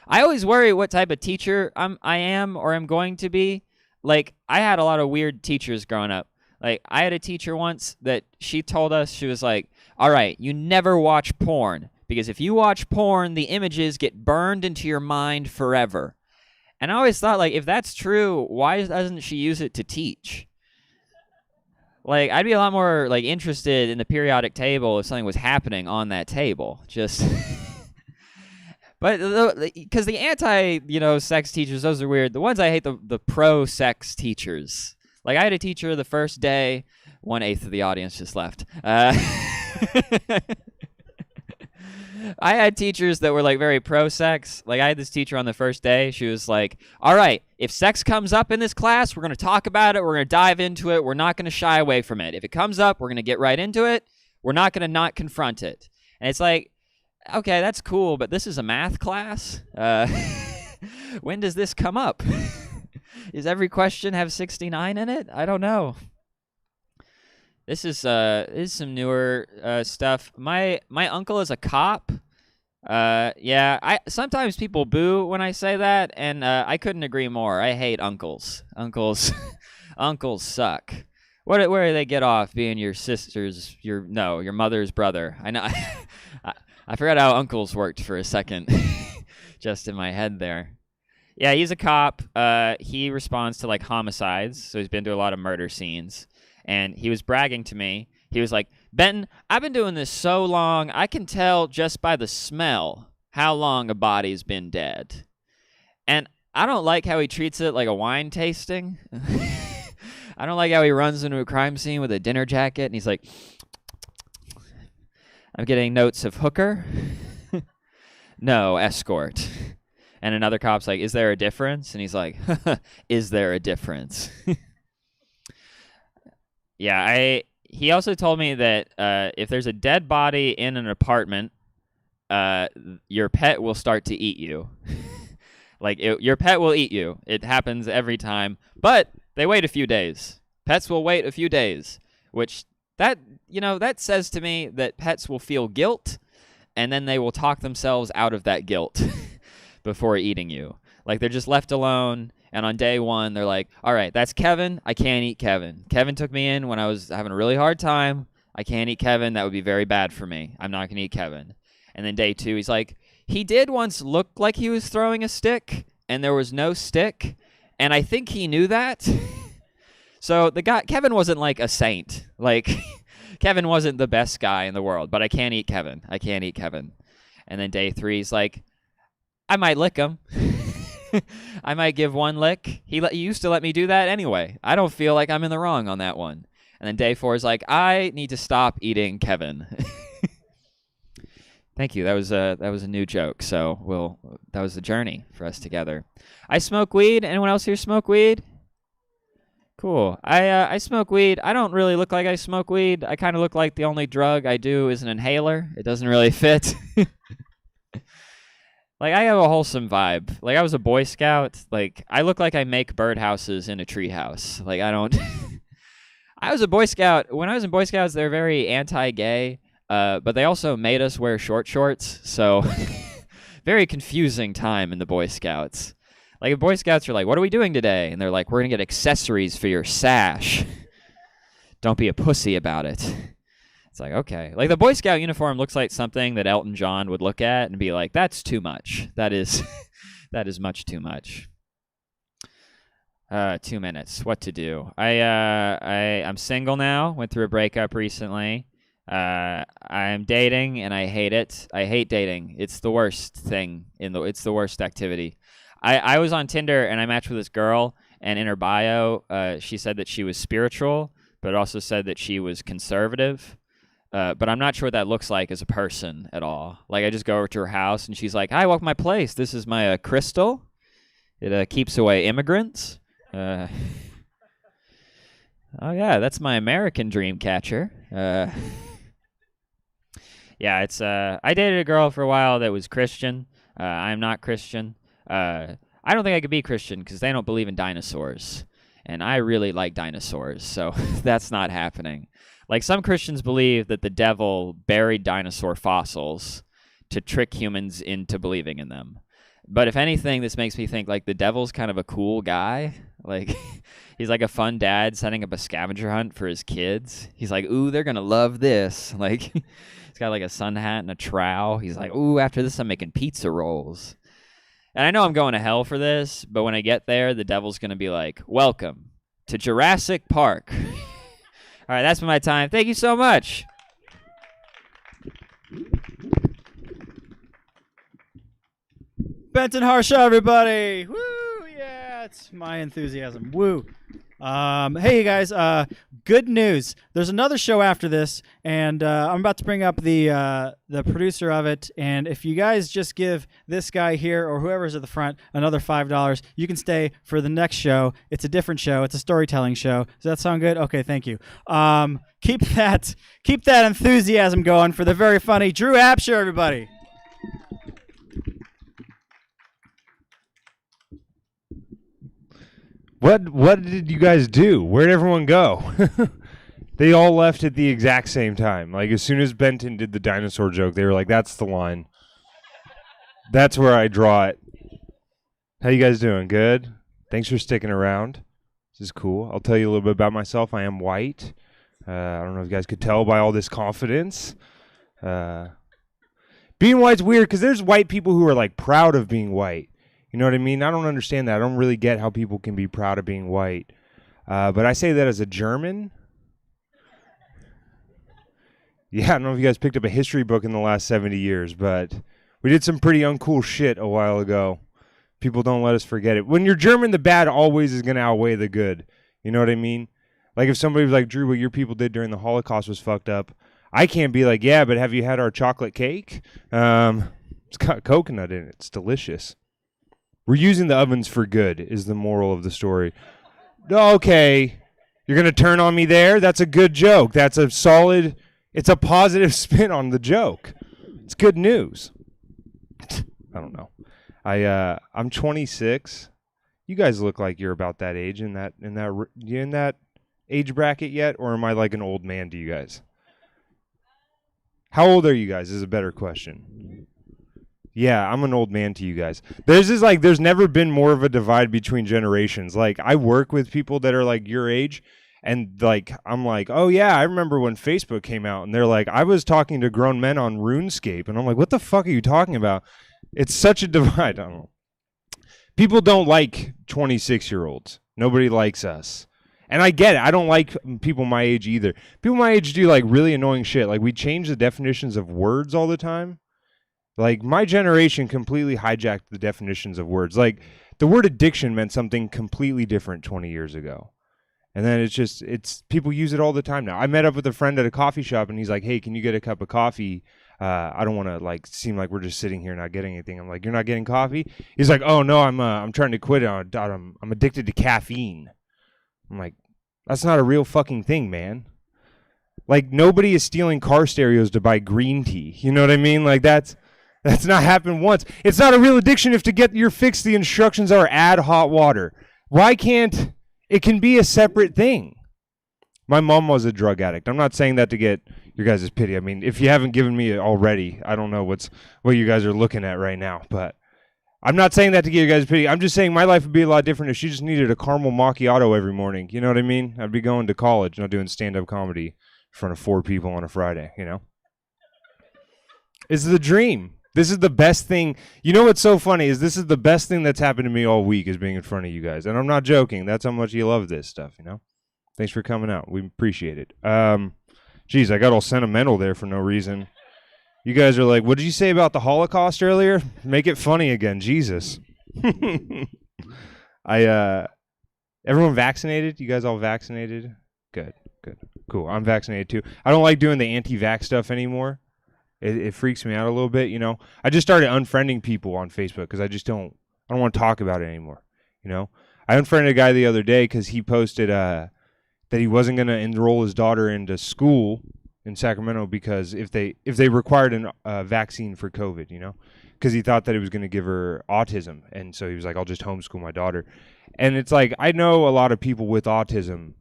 I always worry what type of teacher I am or am going to be. Like, I had a lot of weird teachers growing up. Like, I had a teacher once that she told us, she was like, all right, you never watch porn. Because if you watch porn, the images get burned into your mind forever. And I always thought, like, if that's true, why doesn't she use it to teach? Like, I'd be a lot more, like, interested in the periodic table if something was happening on that table. Just... But, because the anti-sex teachers, those are weird. The ones I hate, the pro-sex teachers. Like, I had a teacher the first day, 1/8 of the audience just left. I had teachers that were, like, very pro-sex. Like, I had this teacher on the first day. She was like, all right, if sex comes up in this class, we're going to talk about it. We're going to dive into it. We're not going to shy away from it. If it comes up, we're going to get right into it. We're not going to not confront it. And it's like, okay, that's cool, but this is a math class. When does this come up? Does every question have 69 in it? I don't know. This is some newer stuff. My uncle is a cop. Sometimes people boo when I say that, and I couldn't agree more. I hate uncles. Uncles suck. Where do they get off being your sister's, your mother's brother? I know. I forgot how uncles worked for a second, just in my head there. Yeah, he's a cop. He responds to, like, homicides, so he's been to a lot of murder scenes. And he was bragging to me. He was like, Benton, I've been doing this so long, I can tell just by the smell how long a body's been dead. And I don't like how he treats it like a wine tasting. I don't like how he runs into a crime scene with a dinner jacket, and he's like, I'm getting notes of hooker. No, escort. And another cop's like, is there a difference? And he's like, is there a difference? Yeah, he also told me that if there's a dead body in an apartment, your pet will start to eat you. Like, your pet will eat you. It happens every time. But they wait a few days. Pets will wait a few days, which that says to me that pets will feel guilt, and then they will talk themselves out of that guilt before eating you. Like, they're just left alone. And on day one, they're like, all right, that's Kevin. I can't eat Kevin. Kevin took me in when I was having a really hard time. I can't eat Kevin. That would be very bad for me. I'm not going to eat Kevin. And then day two, he's like, he did once look like he was throwing a stick, and there was no stick. And I think he knew that. So Kevin wasn't like a saint. Like, Kevin wasn't the best guy in the world, but I can't eat Kevin. I can't eat Kevin. And then day 3, he's like, I might lick him. I might give one lick. He used to let me do that anyway. I don't feel like I'm in the wrong on that one. And then day 4 is like, I need to stop eating Kevin. Thank you. That was a new joke. So that was the journey for us together. I smoke weed. Anyone else here smoke weed? Cool. I smoke weed. I don't really look like I smoke weed. I kind of look like the only drug I do is an inhaler. It doesn't really fit. Like, I have a wholesome vibe. Like, I was a Boy Scout. Like, I look like I make birdhouses in a treehouse. Like, I don't... I was a Boy Scout. When I was in Boy Scouts, they were very anti-gay, but they also made us wear short shorts. So, very confusing time in the Boy Scouts. Like, the Boy Scouts are like, what are we doing today? And they're like, we're going to get accessories for your sash. Don't be a pussy about it. It's like, okay. Like, the Boy Scout uniform looks like something that Elton John would look at and be like, that's too much. That is much too much. 2 minutes. What to do? I'm single now. Went through a breakup recently. I'm dating and I hate it. I hate dating. It's the worst thing it's the worst activity. I was on Tinder and I matched with this girl, and in her bio, she said that she was spiritual, but also said that she was conservative. But I'm not sure what that looks like as a person at all. Like, I just go over to her house, and she's like, hi, welcome to my place. This is my crystal. It keeps away immigrants. Oh, yeah, that's my American dream catcher. Yeah, it's... I dated a girl for a while that was Christian. I'm not Christian. I don't think I could be Christian because they don't believe in dinosaurs. And I really like dinosaurs, so that's not happening. Like, some Christians believe that the devil buried dinosaur fossils to trick humans into believing in them. But if anything, this makes me think, like, the devil's kind of a cool guy. Like, he's like a fun dad setting up a scavenger hunt for his kids. He's like, ooh, they're going to love this. Like, he's got, like, a sun hat and a trowel. He's like, ooh, after this, I'm making pizza rolls. And I know I'm going to hell for this, but when I get there, the devil's going to be like, welcome to Jurassic Park. All right, that's been my time. Thank you so much. Benton Harshaw, everybody. Woo, yeah, it's my enthusiasm. Woo. Hey, you guys, good news. There's another show after this, and I'm about to bring up the producer of it, and if you guys just give this guy here or whoever's at the front another $5, you can stay for the next show. It's a different show. It's a storytelling show. Does that sound good? Okay, thank you. Keep that enthusiasm going for the very funny Drew Apsher, everybody. What did you guys do? Where'd everyone go? They all left at the exact same time. Like, as soon as Benton did the dinosaur joke, they were like, that's the line. That's where I draw it. How you guys doing? Good? Thanks for sticking around. This is cool. I'll tell you a little bit about myself. I am white. I don't know if you guys could tell by all this confidence. Being white's weird because there's white people who are, like, proud of being white. You know what I mean? I don't understand that. I don't really get how people can be proud of being white. But I say that as a German. Yeah, I don't know if you guys picked up a history book in the last 70 years, but we did some pretty uncool shit a while ago. People don't let us forget it. When you're German, the bad always is going to outweigh the good. You know what I mean? Like, if somebody was like, Drew, what your people did during the Holocaust was fucked up, I can't be like, yeah, but have you had our chocolate cake? It's got coconut in it. It's delicious. We're using the ovens for good is the moral of the story. Okay, you're going to turn on me there? That's a good joke. That's a solid, it's a positive spin on the joke. It's good news. I don't know. I'm 26. You guys look like you're about that age in that age bracket yet, or am I like an old man to you guys? How old are you guys is a better question. Yeah, I'm an old man to you guys. There's never been more of a divide between generations. Like, I work with people that are like your age, and like I'm like, oh yeah, I remember when Facebook came out, and they're like, I was talking to grown men on RuneScape, and I'm like, what the fuck are you talking about? It's such a divide. I don't know. People don't like 26-year-olds. Nobody likes us. And I get it. I don't like people my age either. People my age do like really annoying shit. Like, we change the definitions of words all the time. Like, my generation completely hijacked the definitions of words. Like, the word addiction meant something completely different 20 years ago. And then it's people use it all the time now. I met up with a friend at a coffee shop, and he's like, hey, can you get a cup of coffee? I don't want to, like, seem like we're just sitting here not getting anything. I'm like, you're not getting coffee? He's like, oh, no, I'm trying to quit. I'm addicted to caffeine. I'm like, that's not a real fucking thing, man. Like, nobody is stealing car stereos to buy green tea. You know what I mean? Like, that's not happened once. It's not a real addiction if to get your fix the instructions are add hot water. Why can't it can be a separate thing? My mom was a drug addict. I'm not saying that to get your guys' pity. I mean, if you haven't given me it already, I don't know what you guys are looking at right now. But I'm not saying that to get you guys pity. I'm just saying my life would be a lot different if she just needed a caramel macchiato every morning. You know what I mean? I'd be going to college, not doing stand-up comedy in front of 4 people on a Friday, you know? It's the dream. This is the best thing. You know what's so funny is this is the best thing that's happened to me all week is being in front of you guys. And I'm not joking. That's how much you love this stuff, you know? Thanks for coming out. We appreciate it. Geez, I got all sentimental there for no reason. You guys are like, what did you say about the Holocaust earlier? Make it funny again. Jesus. Everyone vaccinated? You guys all vaccinated? Good. Cool. I'm vaccinated too. I don't like doing the anti-vax stuff anymore. It freaks me out a little bit, you know. I just started unfriending people on Facebook because I don't want to talk about it anymore, you know. I unfriended a guy the other day because he posted that he wasn't going to enroll his daughter into school in Sacramento because if they required a vaccine for COVID, you know, because he thought that it was going to give her autism, and so he was like, I'll just homeschool my daughter. And it's like, I know a lot of people with autism.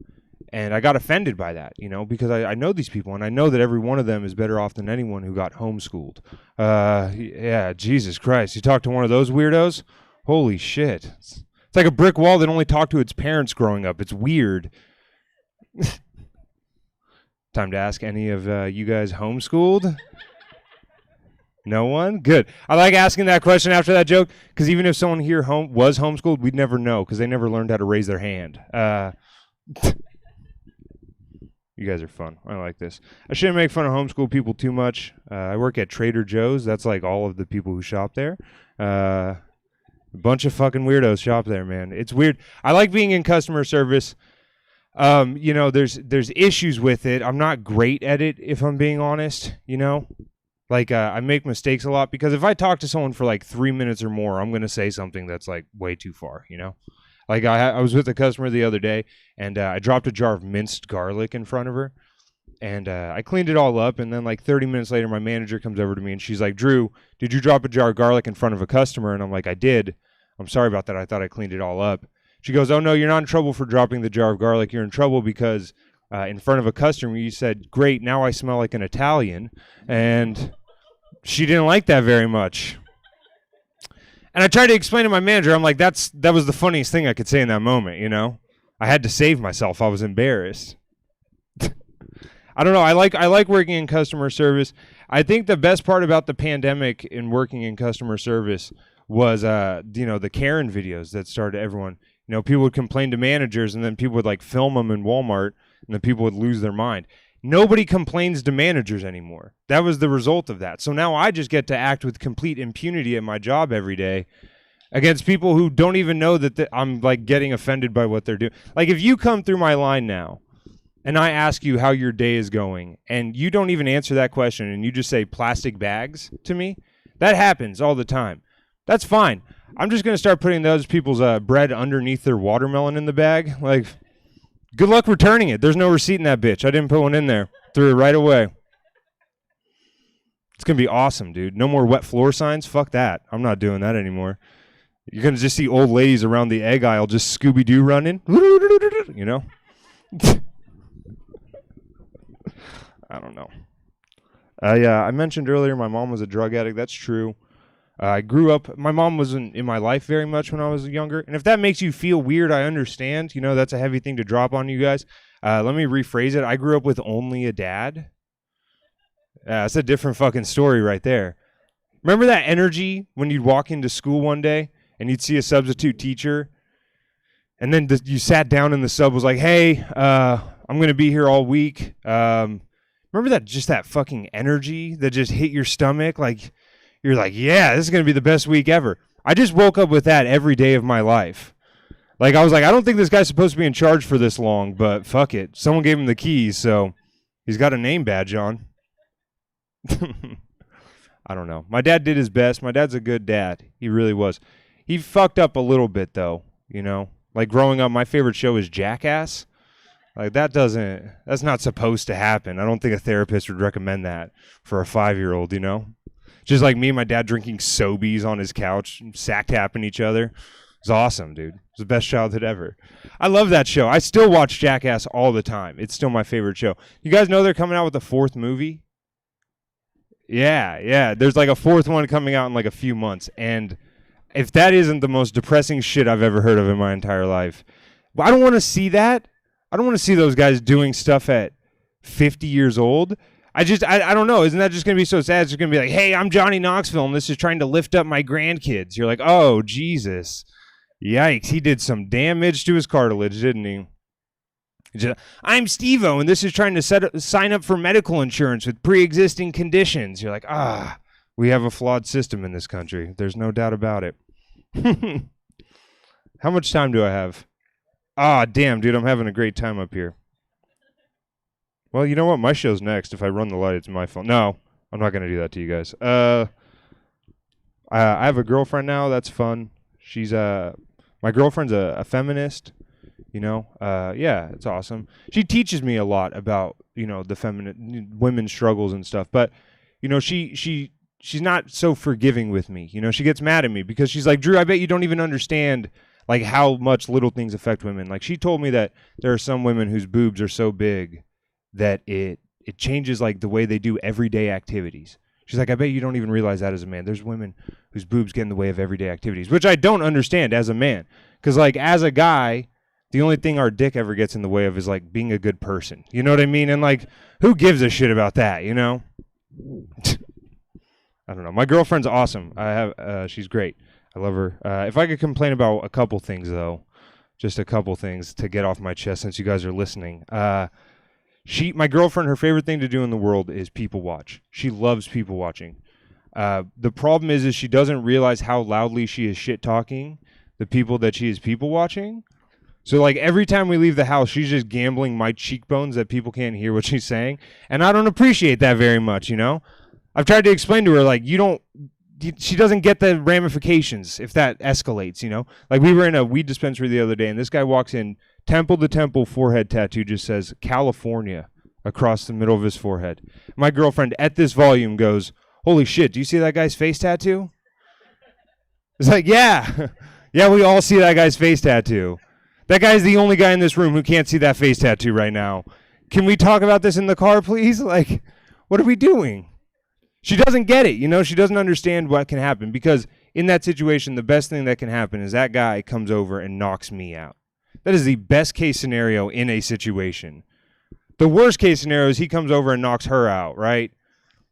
And I got offended by that, you know, because I know these people, and I know that every one of them is better off than anyone who got homeschooled. Yeah, Jesus Christ. You talk to one of those weirdos? Holy shit. It's like a brick wall that only talked to its parents growing up. It's weird. Time to ask any of you guys homeschooled? No one? Good. I like asking that question after that joke, because even if someone here was homeschooled, we'd never know, because they never learned how to raise their hand. You guys are fun. I like this. I shouldn't make fun of homeschool people too much. I work at Trader Joe's. That's like all of the people who shop there. A bunch of fucking weirdos shop there, man. It's weird. I like being in customer service. You know, there's issues with it. I'm not great at it, if I'm being honest, you know? Like, I make mistakes a lot because if I talk to someone for like 3 minutes or more, I'm going to say something that's like way too far, you know? Like, I was with a customer the other day, and I dropped a jar of minced garlic in front of her, and I cleaned it all up, and then like 30 minutes later, my manager comes over to me, and she's like, Drew, did you drop a jar of garlic in front of a customer? And I'm like, I did. I'm sorry about that. I thought I cleaned it all up. She goes, oh, no, you're not in trouble for dropping the jar of garlic. You're in trouble because in front of a customer, you said, great, now I smell like an Italian, and she didn't like that very much. And I tried to explain to my manager, I'm like, that was the funniest thing I could say in that moment, you know? I had to save myself. I was embarrassed. I don't know. I like working in customer service. I think the best part about the pandemic in working in customer service was, you know, the Karen videos that started everyone. You know, people would complain to managers, and then people would like film them in Walmart, and then people would lose their mind. Nobody complains to managers anymore. That was the result of that. So now I just get to act with complete impunity at my job every day against people who don't even know that I'm like getting offended by what they're doing. Like, if you come through my line now and I ask you how your day is going and you don't even answer that question and you just say plastic bags to me, that happens all the time. That's fine. I'm just going to start putting those people's bread underneath their watermelon in the bag. Like, good luck returning it. There's no receipt in that bitch. I didn't put one in there. Threw it right away. It's going to be awesome, dude. No more wet floor signs. Fuck that. I'm not doing that anymore. You're going to just see old ladies around the egg aisle just Scooby-Doo running. You know? I don't know. I mentioned earlier my mom was a drug addict. That's true. I grew up, my mom wasn't in my life very much when I was younger. And if that makes you feel weird, I understand. You know, that's a heavy thing to drop on you guys. Let me rephrase it. I grew up with only a dad. That's a different fucking story right there. Remember that energy when you'd walk into school one day and you'd see a substitute teacher? And then you sat down and the sub was like, hey, I'm going to be here all week. Remember that, just that fucking energy that just hit your stomach? Like, you're like, yeah, this is going to be the best week ever. I just woke up with that every day of my life. Like, I was like, I don't think this guy's supposed to be in charge for this long, but fuck it. Someone gave him the keys, so he's got a name badge on. I don't know. My dad did his best. My dad's a good dad. He really was. He fucked up a little bit, though, you know? Like, growing up, my favorite show is Jackass. Like, that's not supposed to happen. I don't think a therapist would recommend that for a 5-year-old, you know? Just like me and my dad drinking Sobeys on his couch, sack tapping each other. It's awesome, dude. It's the best childhood ever. I love that show. I still watch Jackass all the time. It's still my favorite show. You guys know they're coming out with a 4th movie? Yeah. There's like a 4th one coming out in like a few months. And if that isn't the most depressing shit I've ever heard of in my entire life, I don't want to see that. I don't want to see those guys doing stuff at 50 years old. I don't know. Isn't that just going to be so sad? It's just going to be like, hey, I'm Johnny Knoxville, and this is trying to lift up my grandkids. You're like, oh, Jesus. Yikes. He did some damage to his cartilage, didn't he? I'm Steve-O, and this is trying to sign up for medical insurance with pre-existing conditions. You're like, we have a flawed system in this country. There's no doubt about it. How much time do I have? Damn, dude, I'm having a great time up here. Well, you know what? My show's next. If I run the light, it's my fault. No, I'm not going to do that to you guys. I have a girlfriend now. That's fun. She's my girlfriend's a feminist. You know, yeah, it's awesome. She teaches me a lot about, you know, the feminine women's struggles and stuff. But, you know, she's not so forgiving with me. You know, she gets mad at me because she's like, Drew, I bet you don't even understand like how much little things affect women. Like, she told me that there are some women whose boobs are so big that it changes like the way they do everyday activities. She's like, I bet you don't even realize that as a man. There's women whose boobs get in the way of everyday activities, which I don't understand as a man. Because like as a guy, the only thing our dick ever gets in the way of is like being a good person. You know what I mean? And like, who gives a shit about that, you know? I don't know. My girlfriend's awesome. She's great. I love her. If I could complain about a couple things though, just a couple things to get off my chest since you guys are listening. My girlfriend, her favorite thing to do in the world is people watch. She loves people watching. The problem is she doesn't realize how loudly she is shit talking the people that she is people watching. So like every time we leave the house, she's just gambling my cheekbones that people can't hear what she's saying. And I don't appreciate that very much, you know? I've tried to explain to her, like, she doesn't get the ramifications if that escalates, you know? Like we were in a weed dispensary the other day and this guy walks in, temple to temple forehead tattoo just says California across the middle of his forehead. My girlfriend at this volume goes, holy shit, do you see that guy's face tattoo? It's like, yeah. Yeah, we all see that guy's face tattoo. That guy's the only guy in this room who can't see that face tattoo right now. Can we talk about this in the car, please? Like, what are we doing? She doesn't get it, you know? She doesn't understand what can happen because in that situation, the best thing that can happen is that guy comes over and knocks me out. That is the best case scenario in a situation. The worst case scenario is he comes over and knocks her out, right?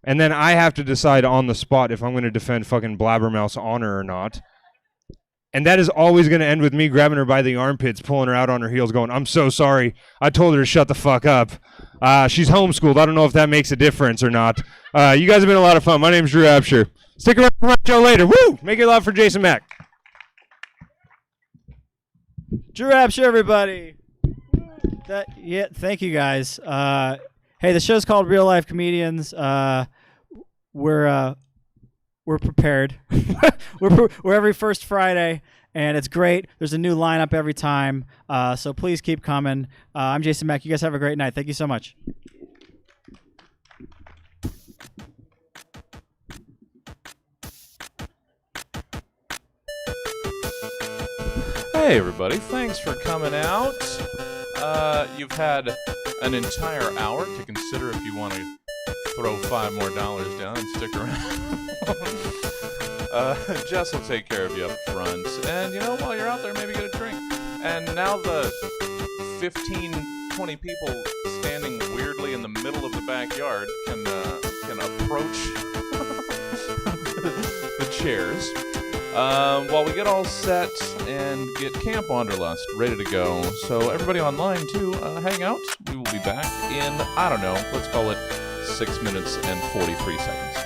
And then I have to decide on the spot if I'm going to defend fucking Blabbermouth's honor or not. And that is always going to end with me grabbing her by the armpits, pulling her out on her heels, going, I'm so sorry. I told her to shut the fuck up. She's homeschooled. I don't know if that makes a difference or not. You guys have been a lot of fun. My name's Drew Absher. Stick around for my show later. Woo! Make it loud for Jason Mack. Drew Absher, everybody. Thank you guys. Hey, the show's called Real Life Comedians. We're prepared. we're every first Friday, and it's great. There's a new lineup every time, so please keep coming. I'm Jason Mack. You guys have a great night. Thank you so much. Hey, everybody. Thanks for coming out. You've had an entire hour to consider if you want to throw $5 more down and stick around. Jess will take care of you up front. And, you know, while you're out there, maybe get a drink. And now the 15, 20 people standing weirdly in the middle of the backyard can approach the chairs. While we get all set and get Camp Wanderlust ready to go. So everybody online, too, hang out. We will be back in, I don't know, let's call it 6 minutes and 43 seconds.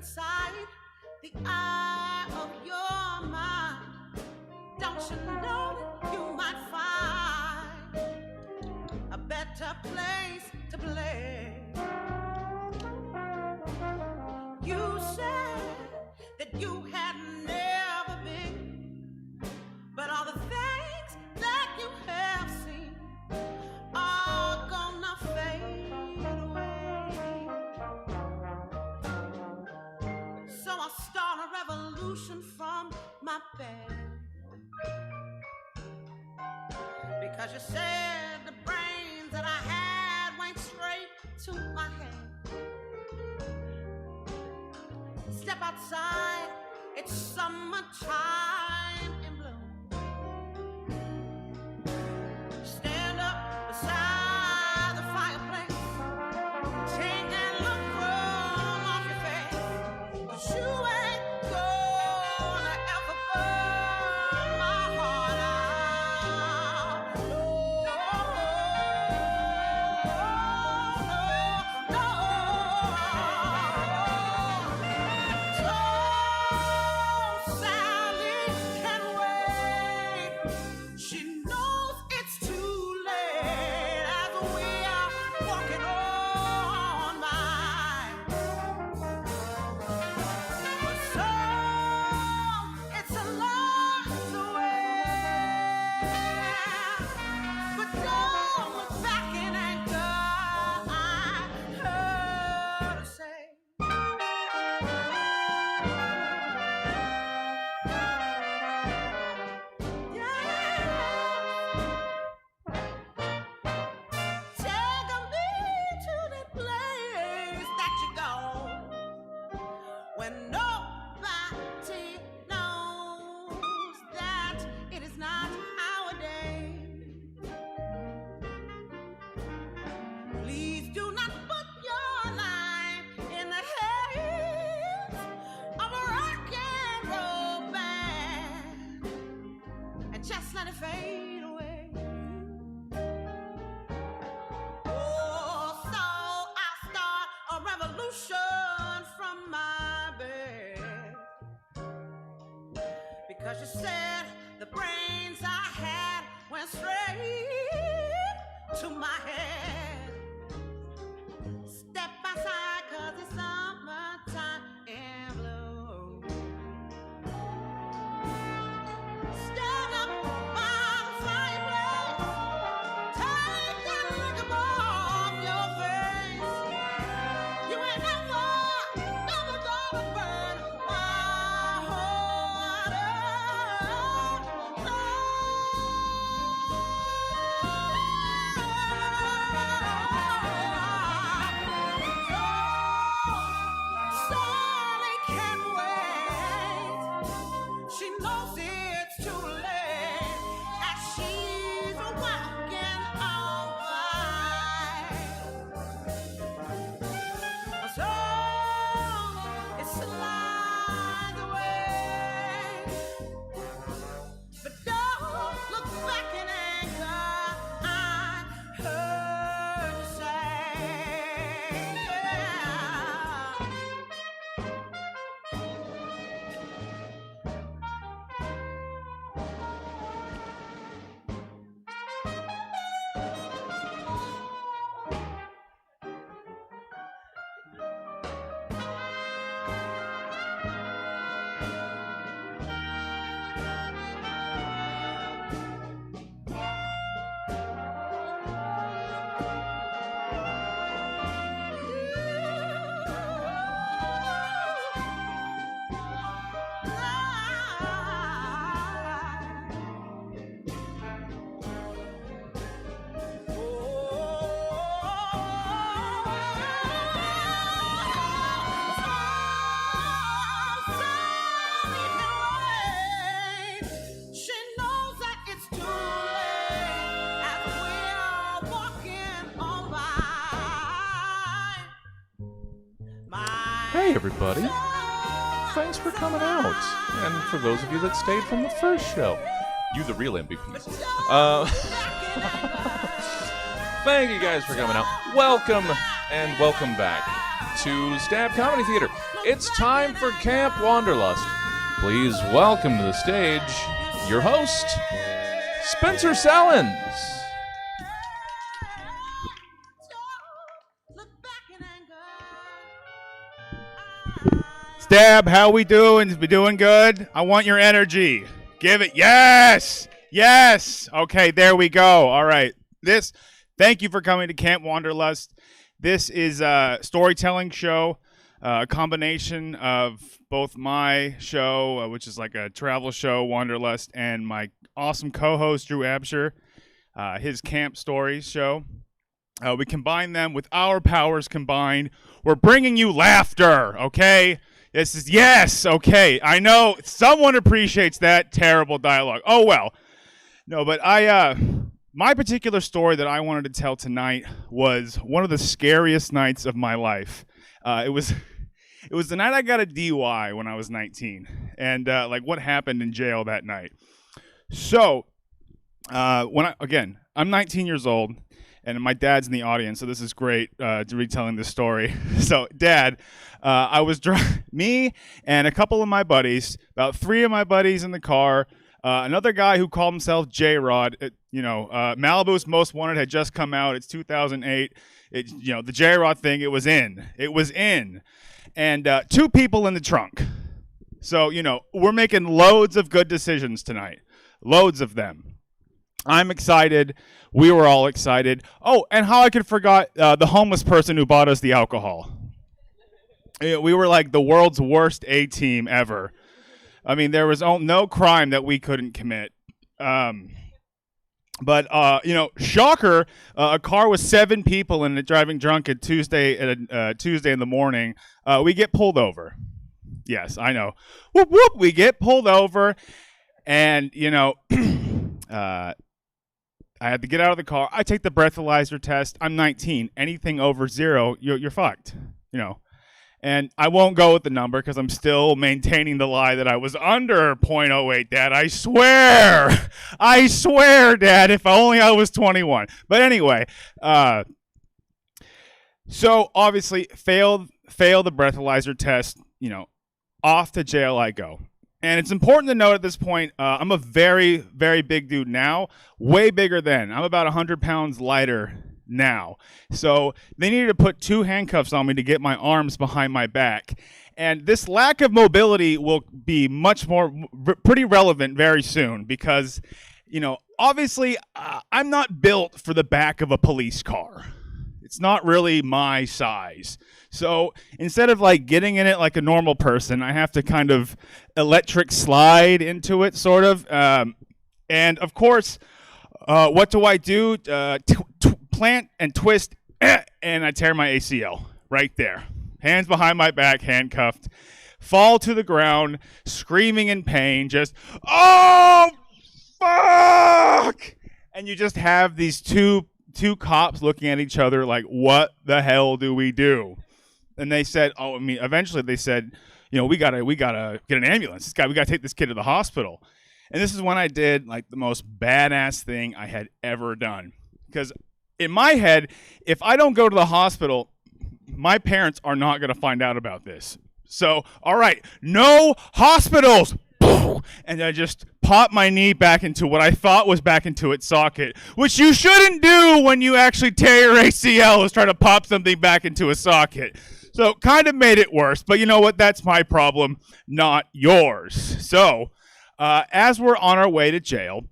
inside the eye of your mind. Don't you know that you might find a better place to play? You said that you had never been, but all the things that you have seen are gonna fade away. So I'll start a revolution from my bed, because you said the brains that I had went straight to my head. Step outside, it's summertime in bloom. Stand up beside the fireplace, take that look from off your face, 'cause you ain't gonna ever burn my heart out. No, no, no. So Sally can wait. She knows it's too late as we are walking on by. So it's a lot away, but don't look back in anger, I heard her say. Take me to the place that you go, when nobody knows that it is not our day. Please do not put your life in the hands of a rock and roll band and just let it fade away. Oh, so I'll start a revolution from my bed, because you said the brains I had went straight to my head. Step outside, 'cause it's summertime in bloom. Stand up by the fireplace, take that look off your face. You ain't never gonna burn my heart out. No. Sally can't wait. She knows it's too late as she's walking on by. So it slides away, but don't look back in anger, I heard you say. She knows that it's too late as we're walking on by. Hey, everybody. Thanks for coming out. And for those of you that stayed from the first show, you the real MVPs. Thank you guys for coming out. Welcome and welcome back to Stab Comedy Theater. It's time for Camp Wanderlust. Please welcome to the stage your host, Spencer Sellens. Stab, how we doing? We doing good? I want your energy. Give it. Yes! Yes! Okay, there we go. All right. Thank you for coming to Camp Wanderlust. This is a storytelling show, a combination of both my show, which is like a travel show, Wanderlust, and my awesome co-host, Drew Absher, his Camp Stories show. We combine them with our powers combined. We're bringing you laughter, okay? Yes, okay. I know someone appreciates that terrible dialogue. Oh, well. No, but my particular story that I wanted to tell tonight was one of the scariest nights of my life. It was the night I got a DUI when I was 19, and like what happened in jail that night. So, I'm 19 years old, and my dad's in the audience, so this is great retelling this story. So, Dad, I was me and a couple of my buddies, about 3 of my buddies in the car. Another guy who called himself J-Rod, Malibu's Most Wanted had just come out. It's 2008. The J-Rod thing, it was in. And 2 people in the trunk. So, we're making loads of good decisions tonight. Loads of them. I'm excited. We were all excited. Oh, and how I could forget the homeless person who bought us the alcohol. We were like the world's worst A-team ever. I mean, there was no crime that we couldn't commit. But shocker, a car with 7 people in it driving drunk at Tuesday in the morning. We get pulled over. Yes, I know. Whoop, whoop, we get pulled over. And, I had to get out of the car. I take the breathalyzer test. I'm 19. Anything over 0, you're fucked, And I won't go with the number because I'm still maintaining the lie that I was under 0.08, Dad. I swear, Dad, if only I was 21. But anyway, so obviously fail the breathalyzer test, off to jail I go. And it's important to note at this point, I'm a very, very big dude now, way bigger then. I'm about 100 pounds lighter now. So they needed to put 2 handcuffs on me to get my arms behind my back. And this lack of mobility will be pretty relevant very soon because, obviously I'm not built for the back of a police car. It's not really my size. So instead of like getting in it like a normal person, I have to kind of electric slide into it, sort of. And of course, what do I do? Plant and twist, and I tear my ACL right there. Hands behind my back, handcuffed. Fall to the ground, screaming in pain, just, oh, fuck! And you just have these two cops looking at each other like, what the hell do we do? And they said, eventually they said, we gotta get an ambulance. We gotta take this kid to the hospital. And this is when I did like the most badass thing I had ever done. Because in my head, if I don't go to the hospital, my parents are not going to find out about this. So, all right, no hospitals. And I just popped my knee back into what I thought was back into its socket, which you shouldn't do when you actually tear your ACL, is try to pop something back into a socket. So kind of made it worse, but you know what? That's my problem, not yours. So as we're on our way to jail,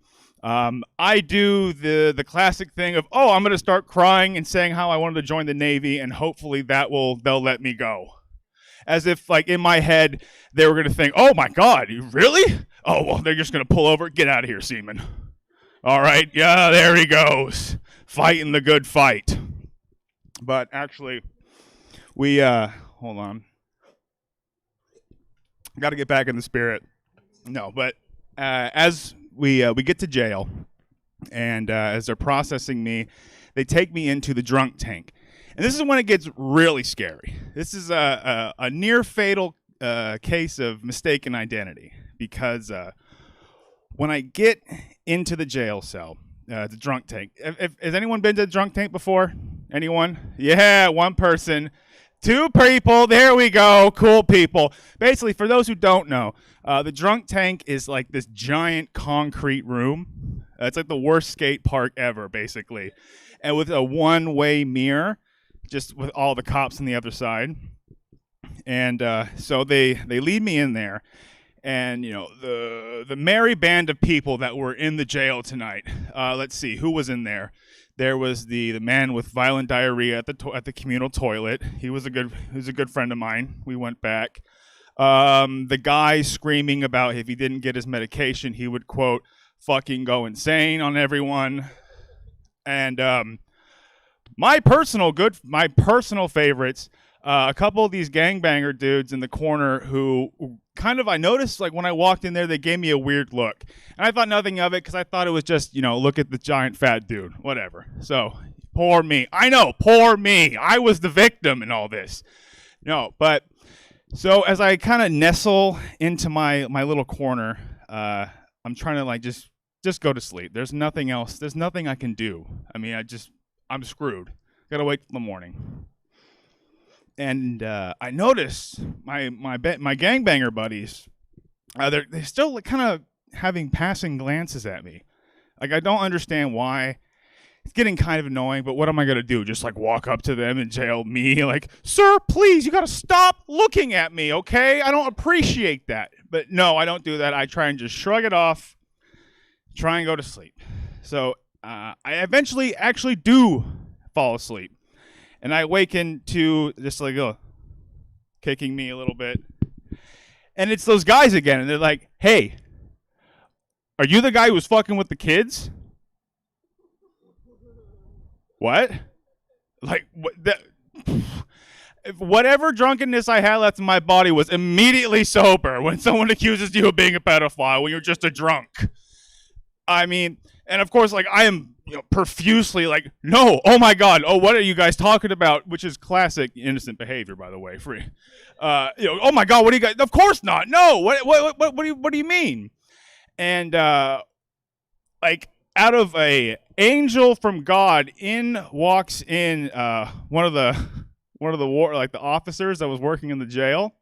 I do the classic thing of, I'm going to start crying and saying how I wanted to join the Navy, and hopefully they'll let me go. As if, like, in my head, they were going to think, oh, my God, you really? Oh, well, they're just going to pull over. Get out of here, Seaman. All right, yeah, there he goes. Fighting the good fight. But actually, we, hold on. Got to get back in the spirit. No, but as we get to jail, and as they're processing me, they take me into the drunk tank. And this is when it gets really scary. This is a near fatal case of mistaken identity, because when I get into the jail cell, the drunk tank. Has anyone been to the drunk tank before? Anyone? Yeah, one person. Two people. There we go. Cool people. Basically, for those who don't know, the drunk tank is like this giant concrete room. It's like the worst skate park ever, basically. And with a one-way mirror, just with all the cops on the other side. And so they lead me in there. And, you know, the merry band of people that were in the jail tonight. Let's see, who was in there? There was the man with violent diarrhea at the communal toilet. He was a good friend of mine. We went back. The guy screaming about if he didn't get his medication, he would, quote, fucking go insane on everyone. And my personal favorites, a couple of these gangbanger dudes in the corner who kind of, I noticed, like, when I walked in there, they gave me a weird look. And I thought nothing of it because I thought it was just, you know, look at the giant fat dude, whatever. So, poor me. I know, poor me. I was the victim in all this. No, but, so as I kind of nestle into my little corner, I'm trying to, like, just go to sleep. There's nothing else. There's nothing I can do. I mean, I'm screwed. Gotta wait till the morning. And I noticed my gangbanger buddies, they're still kind of having passing glances at me. Like, I don't understand why. It's getting kind of annoying, but what am I going to do? Just, like, walk up to them and jail me? Like, sir, please, you got to stop looking at me, okay? I don't appreciate that. But no, I don't do that. I try and just shrug it off, try and go to sleep. So I eventually actually do fall asleep. And I awaken to just like kicking me a little bit. And it's those guys again. And they're like, hey, are you the guy who was fucking with the kids? What? Like, whatever drunkenness I had left in my body was immediately sober when someone accuses you of being a pedophile when you're just a drunk. I mean, and of course, like, I am, you know, profusely like, no, oh my God, oh, what are you guys talking about? Which is classic innocent behavior, by the way, free. You know, oh my God, what do you guys? Of course not. No, what do you mean? And like, out of a angel from God, walks in one of the the officers that was working in the jail.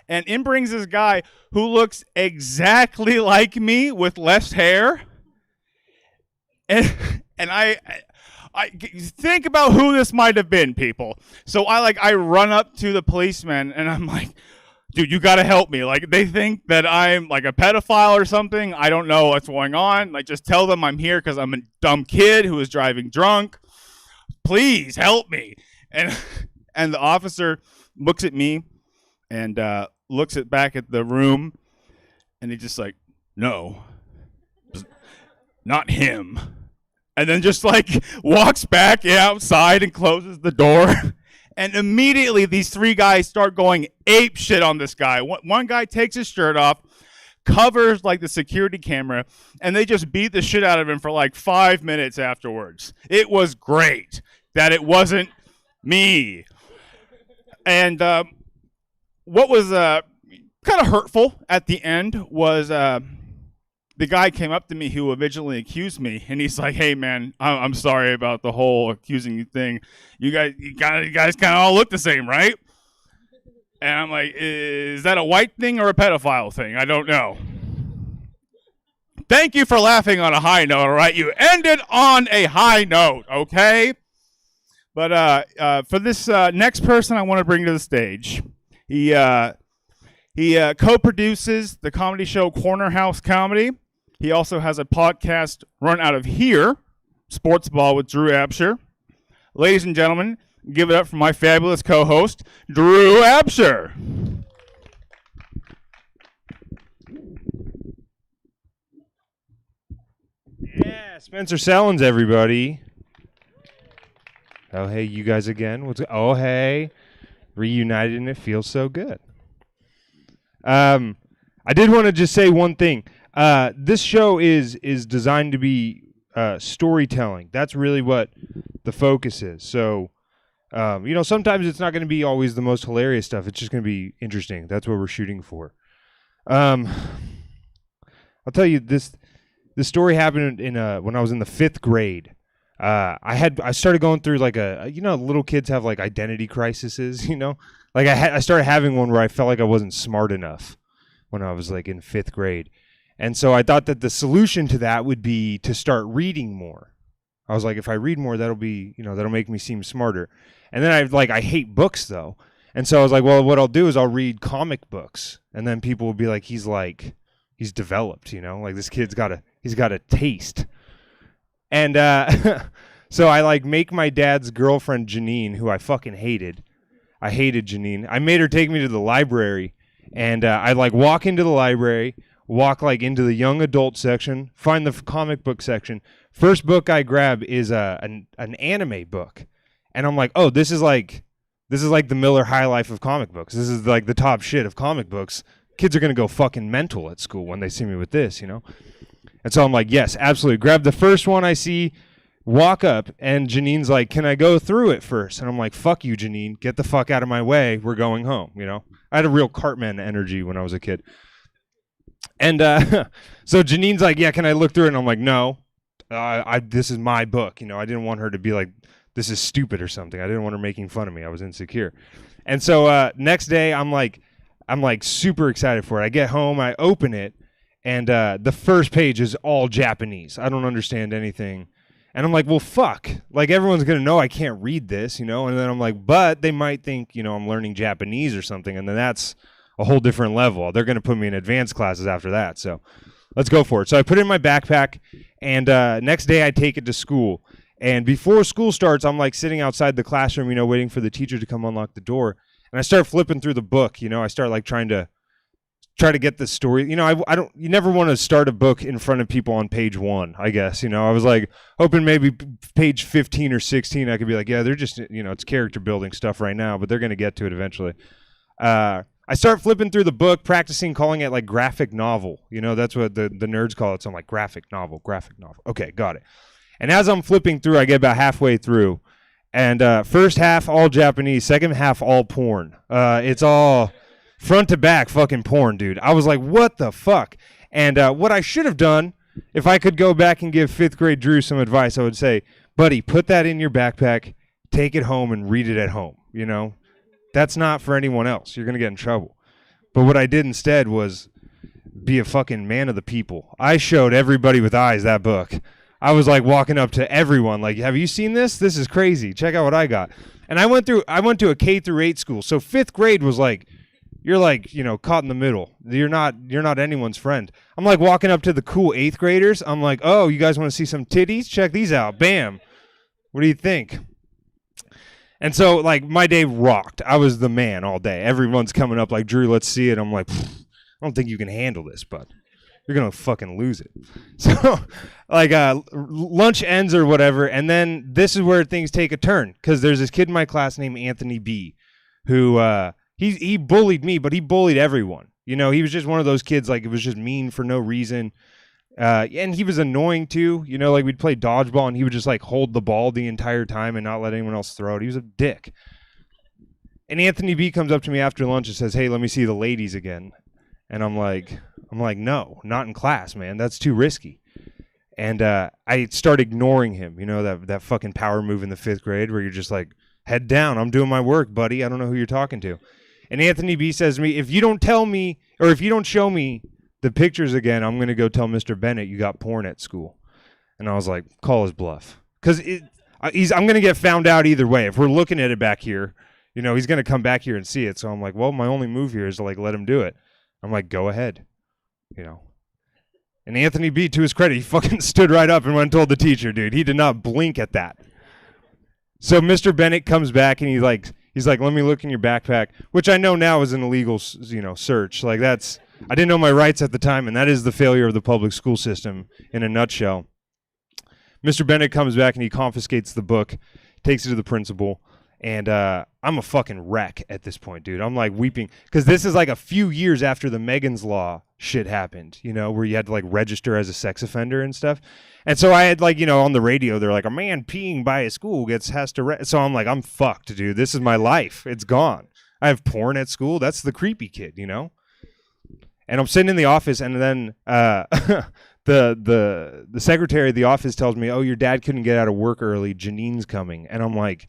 And in brings this guy who looks exactly like me with less hair. And I think about who this might have been, people. So I run up to the policeman and I'm like, dude, you got to help me. Like, they think that I'm like a pedophile or something. I don't know what's going on. Like, just tell them I'm here because I'm a dumb kid who is driving drunk. Please help me. And the officer looks at me and looks back at the room, and he's just like, no, not him. And then just like walks back outside and closes the door. And immediately these three guys start going ape shit on this guy. One guy takes his shirt off, covers like the security camera, and they just beat the shit out of him for like 5 minutes afterwards. It was great that it wasn't me. And what was kind of hurtful at the end was the guy came up to me who originally accused me, and he's like, hey, man, I'm sorry about the whole accusing you thing. You guys kind of all look the same, right? And I'm like, is that a white thing or a pedophile thing? I don't know. Thank you for laughing on a high note, all right? You ended on a high note, okay? But for this next person I want to bring to the stage, he co-produces the comedy show Corner House Comedy. He also has a podcast run out of here, Sports Ball with Drew Absher. Ladies and gentlemen, give it up for my fabulous co-host, Drew Absher. Yeah, Spencer Sellens, everybody. Oh, hey, you guys again. Oh, hey. Reunited, and it feels so good. I did want to just say one thing. This show is designed to be storytelling. That's really what the focus is. So, sometimes it's not going to be always the most hilarious stuff. It's just going to be interesting. That's what we're shooting for. I'll tell you this story happened when I was in the 5th grade. I started going through like little kids have like identity crises, like I started having one where I felt like I wasn't smart enough when I was like in 5th grade. And so I thought that the solution to that would be to start reading more. I was like, if I read more, that'll make me seem smarter. And then I hate books though. And so I was like, well, what I'll do is I'll read comic books, and then people will be like, he's developed, like this kid's he's got a taste. And so I like make my dad's girlfriend Janine, who I fucking hated. I hated Janine. I made her take me to the library, and I like walk into the library, walk like into the young adult section, find the comic book section. First book I grab is an anime book, and I'm like, oh, this is like the Miller High Life of comic books. This is like the top shit of comic books. Kids are gonna go fucking mental at school when they see me with this, And so I'm like, yes, absolutely. Grab the first one I see, walk up, and Janine's like, can I go through it first? And I'm like, fuck you, Janine. Get the fuck out of my way. We're going home, I had a real Cartman energy when I was a kid. And so Janine's like, yeah, can I look through it? And I'm like, no, this is my book. I didn't want her to be like, this is stupid or something. I didn't want her making fun of me. I was insecure. And so next day, I'm like super excited for it. I get home, I open it, and the first page is all Japanese. I don't understand anything. And I'm like, well, fuck. Like, everyone's going to know I can't read this, And then I'm like, but they might think, I'm learning Japanese or something. And then that's a whole different level. They're going to put me in advanced classes after that. So let's go for it. So I put it in my backpack, and next day I take it to school. And before school starts, I'm like sitting outside the classroom, waiting for the teacher to come unlock the door. And I start flipping through the book, I start like trying to get the story. You never want to start a book in front of people on page 1, I guess. I was like hoping maybe page 15 or 16 I could be like, yeah, they're just, it's character building stuff right now, but they're going to get to it eventually. I start flipping through the book, practicing calling it like graphic novel. That's what the nerds call it. So I'm like, graphic novel. Okay, got it. And as I'm flipping through, I get about halfway through. And first half, all Japanese. Second half, all porn. It's all front to back fucking porn, dude. I was like, what the fuck? And what I should have done, if I could go back and give 5th grade Drew some advice, I would say, buddy, put that in your backpack, take it home, and read it at home. That's not for anyone else. You're going to get in trouble. But what I did instead was be a fucking man of the people. I showed everybody with eyes that book. I was like walking up to everyone like, have you seen this? This is crazy. Check out what I got. And I went to a K through 8 school. So 5th grade was like, you're like, caught in the middle. You're not anyone's friend. I'm like walking up to the cool 8th graders. I'm like, oh, you guys want to see some titties? Check these out. Bam. What do you think? And so like my day rocked. I was the man all day. Everyone's coming up like, Drew, let's see it. I'm like, I don't think you can handle this, bud. You're going to fucking lose it. So like lunch ends or whatever, and then this is where things take a turn, because there's this kid in my class named Anthony B, who he bullied me, but he bullied everyone. He was just one of those kids, like it was just mean for no reason. And he was annoying too. Like we'd play dodgeball and he would just like hold the ball the entire time and not let anyone else throw it. He was a dick. And Anthony B comes up to me after lunch and says, hey, let me see the ladies again. And I'm like, no, not in class, man. That's too risky. And I start ignoring him, that fucking power move in the 5th grade where you're just like, head down. I'm doing my work, buddy. I don't know who you're talking to. And Anthony B says to me, if you don't tell me, or if you don't show me the pictures again, I'm going to go tell Mr. Bennett you got porn at school. And I was like, call his bluff. Because I'm going to get found out either way. If we're looking at it back here, he's going to come back here and see it. So I'm like, well, my only move here is to like let him do it. I'm like, go ahead, And Anthony B, to his credit, he fucking stood right up and went and told the teacher, dude. He did not blink at that. So Mr. Bennett comes back and he's like, let me look in your backpack, which I know now is an illegal, search. Like I didn't know my rights at the time, and that is the failure of the public school system in a nutshell. Mr. Bennett comes back and he confiscates the book, takes it to the principal, and I'm a fucking wreck at this point, dude. I'm like weeping because this is like a few years after the Megan's Law shit happened, where you had to like register as a sex offender and stuff. And so I had like, on the radio, they're like, a man peeing by a school has to. So I'm like, I'm fucked, dude. This is my life. It's gone. I have porn at school. That's the creepy kid, And I'm sitting in the office, and then the the secretary of the office tells me, "Oh, your dad couldn't get out of work early. Janine's coming." And I'm like,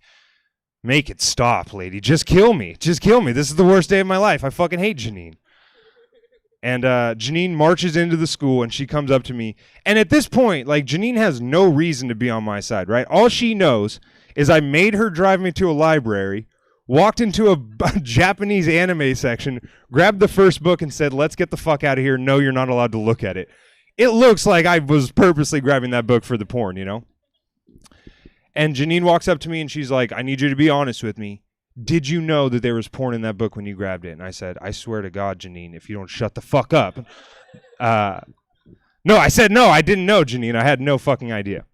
"Make it stop, lady. Just kill me. Just kill me. This is the worst day of my life. I fucking hate Janine." And Janine marches into the school, and she comes up to me. And at this point, like, Janine has no reason to be on my side, right? All she knows is I made her drive me to a library, walked into a Japanese anime section, grabbed the first book, and said, "Let's get the fuck out of here. No, you're not allowed to look at it." It looks like I was purposely grabbing that book for the porn, you know? And Janine walks up to me, and she's like, "I need you to be honest with me. Did you know that there was porn in that book when you grabbed it?" And I said, "I swear to God, Janine, if you don't shut the fuck up." No, I said, "No, I didn't know, Janine. I had no fucking idea."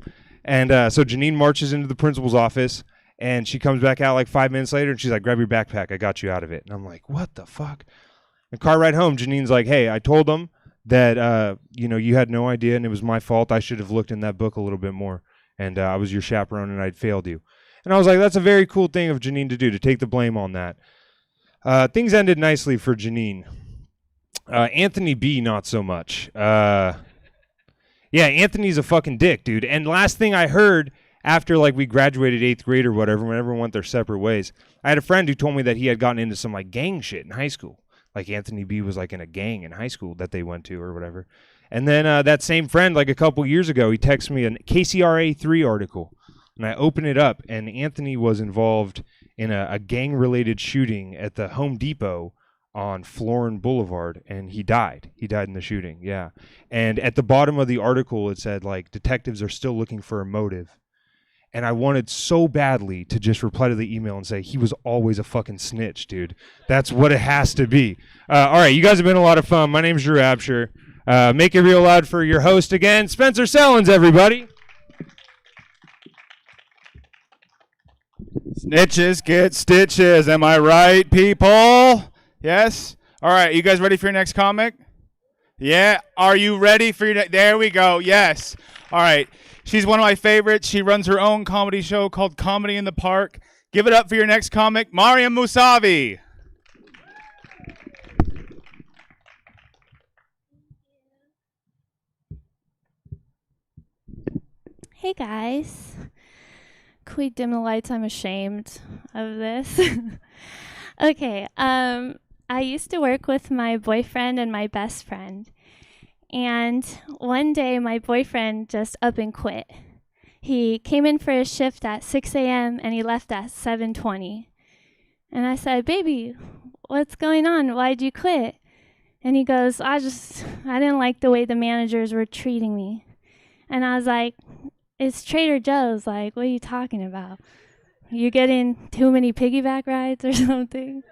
And so Janine marches into the principal's office, and she comes back out like 5 minutes later, and she's like, "Grab your backpack. I got you out of it." And I'm like, "What the fuck?" The car ride home, Janine's like, "Hey, I told them that, you had no idea, and it was my fault. I should have looked in that book a little bit more. And I was your chaperone, and I'd failed you." And I was like, that's a very cool thing of Janine to do, to take the blame on that. Things ended nicely for Janine. Anthony B, not so much. Yeah, Anthony's a fucking dick, dude. And last thing I heard after, like, we graduated 8th grade or whatever, when everyone went their separate ways, I had a friend who told me that he had gotten into some, like, gang shit in high school. Like, Anthony B was, like, in a gang in high school that they went to or whatever. And then that same friend, like, a couple years ago, he texted me a KCRA 3 article. And I open it up, and Anthony was involved in a gang-related shooting at the Home Depot on Florin Boulevard, and he died. He died in the shooting, yeah. And at the bottom of the article, it said, like, detectives are still looking for a motive. And I wanted so badly to just reply to the email and say, he was always a fucking snitch, dude. That's what it has to be. All right, you guys have been a lot of fun. My name's Drew Absher. Make it real loud for your host again, Spencer Sellens, everybody. Snitches get stitches. Am I right, people? Yes? All right, you guys ready for your next comic? Yeah? Are you ready for your There we go. Yes. All right. She's one of my favorites. She runs her own comedy show called Comedy in the Park. Give it up for your next comic, Mariam Musavi. Hey guys. Can we dim the lights? I'm ashamed of this. Okay, I used to work with my boyfriend and my best friend. And one day my boyfriend just up and quit. He came in for his shift at 6 a.m. and he left at 7:20. And I said, "Baby, what's going on? Why'd you quit?" And he goes, I didn't like the way the managers were treating me. And I was like, "It's Trader Joe's. Like, what are you talking about? You getting too many piggyback rides or something?"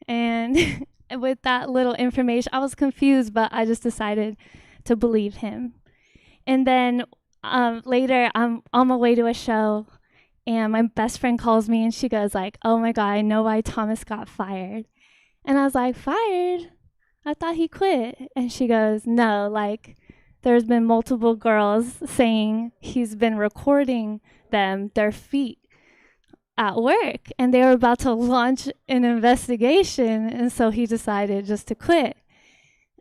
And with that little information, I was confused, but I just decided to believe him. And then later, I'm on my way to a show, and my best friend calls me, and she goes like, "Oh my God, I know why Thomas got fired." And I was like, "Fired? I thought he quit." And she goes, "No, like, there's been multiple girls saying he's been recording their feet at work, and they were about to launch an investigation, and so he decided just to quit."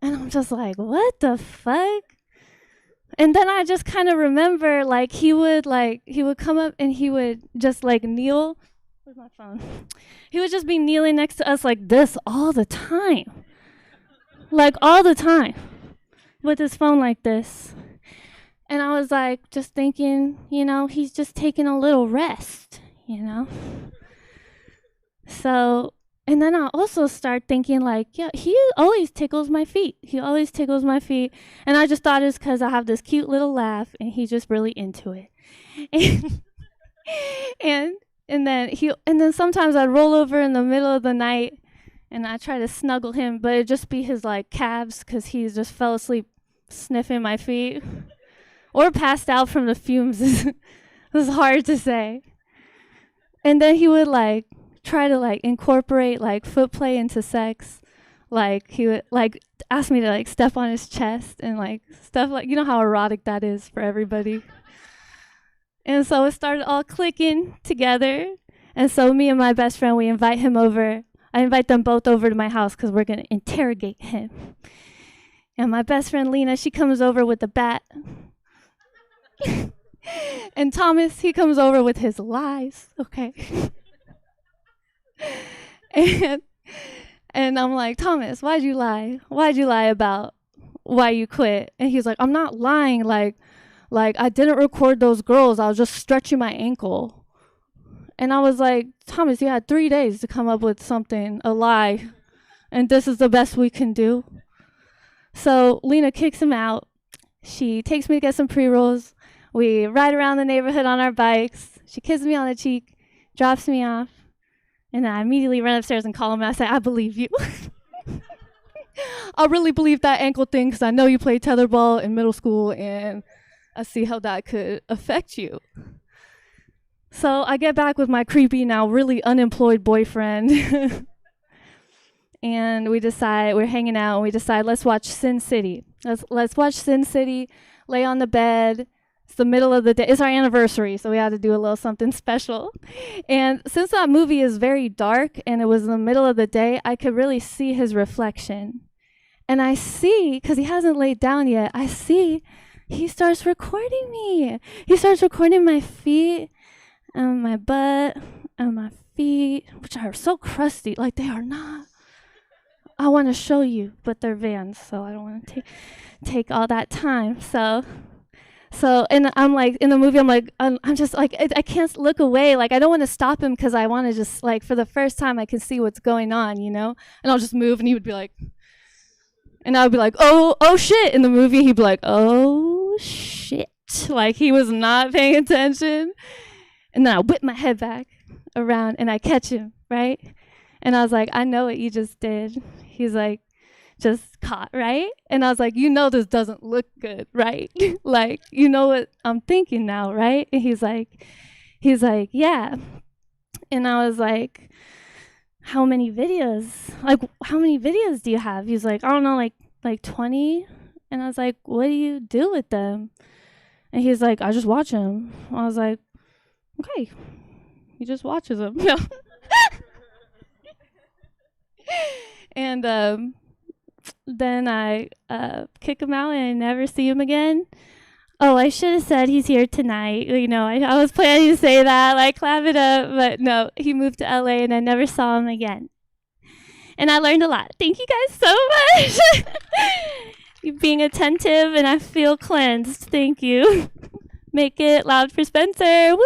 And I'm just like, what the fuck? And then I just kind of remember, like, he would come up and he would just like kneel. Where's my phone? He would just be kneeling next to us like this all the time. Like all the time. With his phone like this. And I was like, just thinking, he's just taking a little rest, So, and then I also start thinking like, yeah, he always tickles my feet. He always tickles my feet. And I just thought it's because I have this cute little laugh and he's just really into it. And then sometimes I'd roll over in the middle of the night and I try to snuggle him, but it'd just be his like calves because he just fell asleep sniffing my feet or passed out from the fumes. It was hard to say. And then he would like try to like incorporate like foot play into sex. Like he would like ask me to like step on his chest and like stuff like, how erotic that is for everybody. And so it started all clicking together. And so me and my best friend, we invite him over. I invite them both over to my house because we're going to interrogate him. And my best friend Lena, she comes over with the bat. And Thomas, he comes over with his lies, okay? and I'm like, Thomas, why'd you lie? Why'd you lie about why you quit? And he's like, I'm not lying. Like I didn't record those girls. I was just stretching my ankle. And I was like, Thomas, you had 3 days to come up with something, a lie. And this is the best we can do. So Lena kicks him out. She takes me to get some pre-rolls. We ride around the neighborhood on our bikes. She kisses me on the cheek, drops me off. And I immediately run upstairs and call him and I say, I believe you. I really believe that ankle thing because I know you played tetherball in middle school and I see how that could affect you. So I get back with my creepy, now really unemployed boyfriend. And we decide, we're hanging out, and we decide, let's watch Sin City. Let's watch Sin City, lay on the bed. It's the middle of the day. It's our anniversary, so we had to do a little something special. And since that movie is very dark and it was in the middle of the day, I could really see his reflection. And I see, because he hasn't laid down yet, I see he starts recording me. He starts recording my feet and my butt and my feet, which are so crusty. Like, they are not. I want to show you, but they're Vans, so I don't want to take all that time. So, and I'm like, in the movie, I'm like, I'm just like, I can't look away. Like, I don't want to stop him because I want to just, like, for the first time, I can see what's going on, you know? And I'll just move, and he would be like, and I would be like, oh shit. In the movie, he'd be like, oh shit. Like, he was not paying attention. And then I whip my head back around, and I catch him, right? And I was like, I know what you just did. He's like, just caught, right? And I was like, you know this doesn't look good, right? Like, you know what I'm thinking now, right? And he's like, yeah. And I was like, how many videos? Like, how many videos do you have? He's like, I don't know, like 20. And I was like, what do you do with them? And he's like, I just watch them. I was like, okay. He just watches them. And then I kick him out and I never see him again. Oh, I should have said he's here tonight. You know, I was planning to say that, like, clap it up. But no, he moved to LA and I never saw him again. And I learned a lot. Thank you guys so much. You're being attentive and I feel cleansed. Thank you. Make it loud for Spencer. Woo!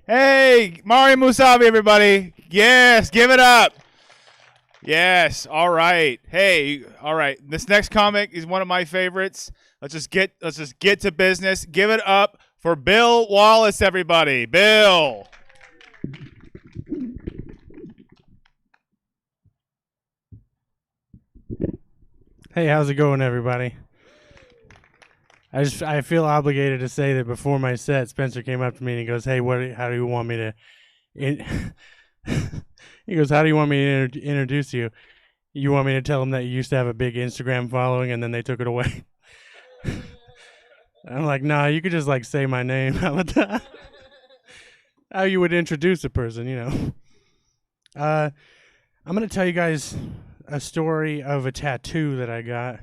Hey, Mario Musavi, everybody. Yes, give it up. Yes, all right. Hey, all right. This next comic is one of my favorites. Let's just get to business. Give it up for Bill Wallace, everybody. Bill. Hey, how's it going, everybody? I feel obligated to say that before my set, Spencer came up to me and he goes, "Hey, how do you want me to?" He goes, "How do you want me to introduce you? You want me to tell him that you used to have a big Instagram following and then they took it away?" I'm like, "Nah, you could just like say my name. How about that? How you would introduce a person, you know?" I'm gonna tell you guys a story of a tattoo that I got.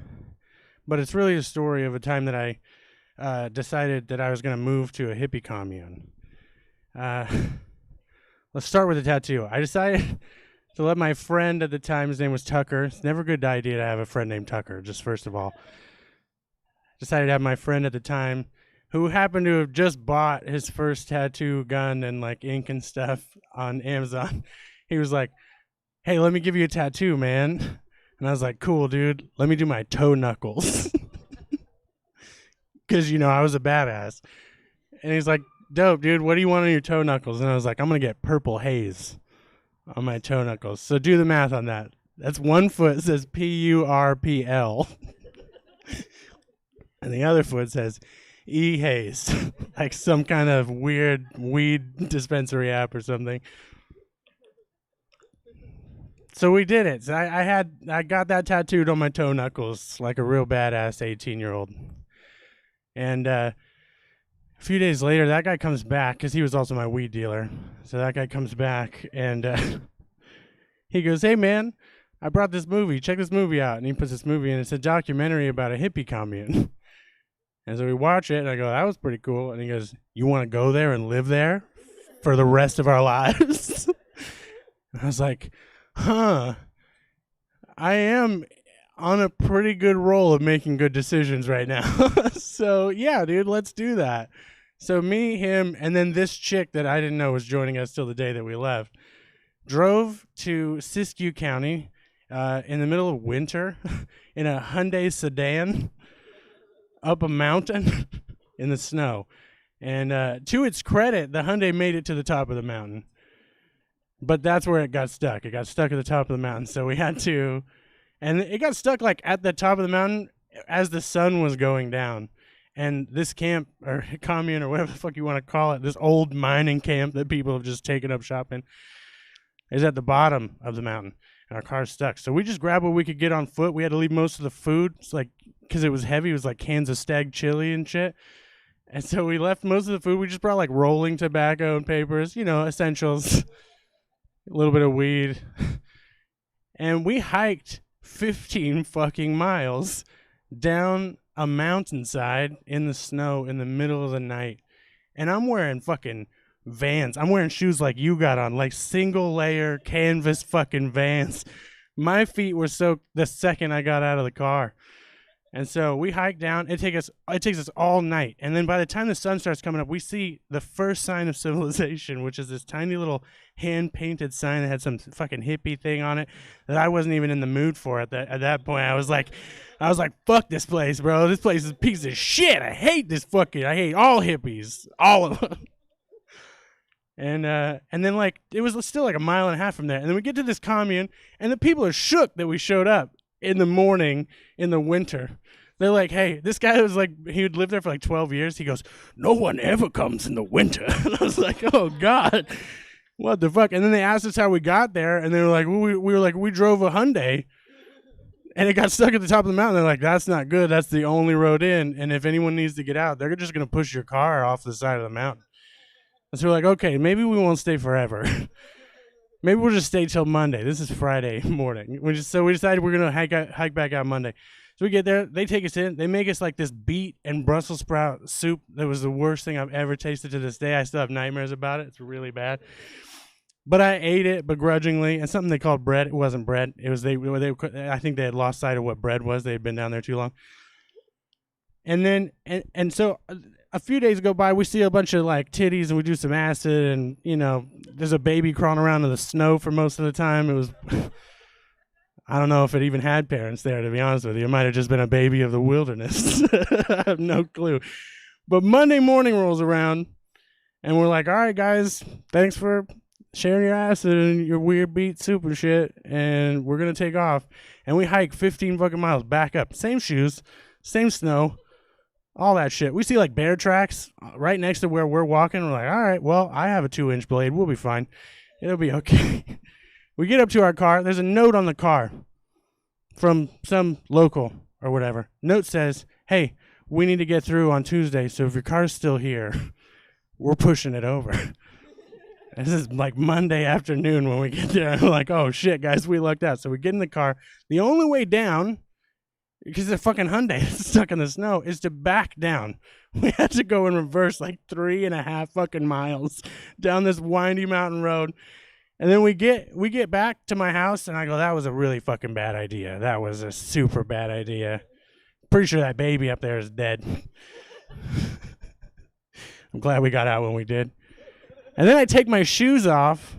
But it's really a story of a time that I decided that I was going to move to a hippie commune. Let's start with the tattoo. I decided to let my friend at the time, his name was Tucker. It's never a good idea to have a friend named Tucker, just first of all. Decided to have my friend at the time, who happened to have just bought his first tattoo gun and like ink and stuff on Amazon. He was like, "Hey, let me give you a tattoo, man." And I was like, "Cool, dude. Let me do my toe knuckles." Because, you know, I was a badass. And he's like, "Dope, dude. What do you want on your toe knuckles?" And I was like, "I'm going to get purple haze on my toe knuckles." So do the math on that. That's one foot says PURPL. And the other foot says E-haze. Like some kind of weird weed dispensary app or something. So we did it. So I got that tattooed on my toe knuckles like a real badass 18-year-old. And a few days later, that guy comes back because he was also my weed dealer. So that guy comes back and He goes, hey, man, I brought this movie. Check this movie out. And he puts this movie in. It's a documentary about a hippie commune. And so we watch it, and I go, that was pretty cool. And he goes, you want to go there and live there for the rest of our lives? I was like, huh. I am on a pretty good roll of making good decisions right now. So, yeah, dude, let's do that. So me, him, and then this chick that I didn't know was joining us till the day that we left, drove to Siskiyou County in the middle of winter in a Hyundai sedan up a mountain in the snow. And to its credit, the Hyundai made it to the top of the mountain. But that's where it got stuck. It got stuck at the top of the mountain. So we had to... And it got stuck like at the top of the mountain as the sun was going down. And this camp or commune or whatever the fuck you want to call it, this old mining camp that people have just taken up shop in, is at the bottom of the mountain. And our car's stuck. So we just grabbed what we could get on foot. We had to leave most of the food. It's like, because it was heavy. It was like cans of stag chili and shit. And so we left most of the food. We just brought like rolling tobacco and papers, you know, essentials, a little bit of weed. And we hiked 15 fucking miles down a mountainside in the snow in the middle of the night. And I'm wearing fucking Vans. I'm wearing shoes like you got on, like single layer canvas fucking Vans. My feet were soaked the second I got out of the car. And so we hike down. It takes us all night. And then by the time the sun starts coming up, we see the first sign of civilization, which is this tiny little hand-painted sign that had some fucking hippie thing on it that I wasn't even in the mood for at that point. I was like, fuck this place, bro. This place is a piece of shit. I hate all hippies. All of them. And then like it was still like a mile and a half from there. And then we get to this commune, and the people are shook that we showed up in the morning in the winter. They're like, hey, this guy was like, he would live there for like 12 years. He goes, no one ever comes in the winter. And I was like, oh, God, what the fuck? And then they asked us how we got there. And they were like, we were like, we drove a Hyundai. And it got stuck at the top of the mountain. They're like, that's not good. That's the only road in. And if anyone needs to get out, they're just going to push your car off the side of the mountain. And so we're like, okay, maybe we won't stay forever. Maybe we'll just stay till Monday. This is Friday morning. So we decided we're going to hike back out Monday. So we get there, they take us in, they make us like this beet and Brussels sprout soup that was the worst thing I've ever tasted to this day. I still have nightmares about it. It's really bad. But I ate it begrudgingly, and something they called bread. It wasn't bread. It was I think they had lost sight of what bread was. They had been down there too long. And then and so a few days go by, we see a bunch of like titties, and we do some acid, and you know, there's a baby crawling around in the snow for most of the time. It was I don't know if it even had parents there, to be honest with you. It might have just been a baby of the wilderness. I have no clue. But Monday morning rolls around, and we're like, all right, guys, thanks for sharing your acid and your weird beet soup and shit, and we're going to take off. And we hike 15 fucking miles back up. Same shoes, same snow, all that shit. We see, like, bear tracks right next to where we're walking. We're like, all right, well, I have a 2-inch blade. We'll be fine. It'll be okay. We get up to our car. There's a note on the car from some local or whatever. Note says, hey, we need to get through on Tuesday, so if your car's still here, we're pushing it over. This is like Monday afternoon when we get there. We're like, oh, shit, guys, we lucked out. So we get in the car. The only way down, because the fucking Hyundai is stuck in the snow, is to back down. We had to go in reverse like 3.5 fucking miles down this windy mountain road. And then we get back to my house, and I go, that was a really fucking bad idea. That was a super bad idea. Pretty sure that baby up there is dead. I'm glad we got out when we did. And then I take my shoes off,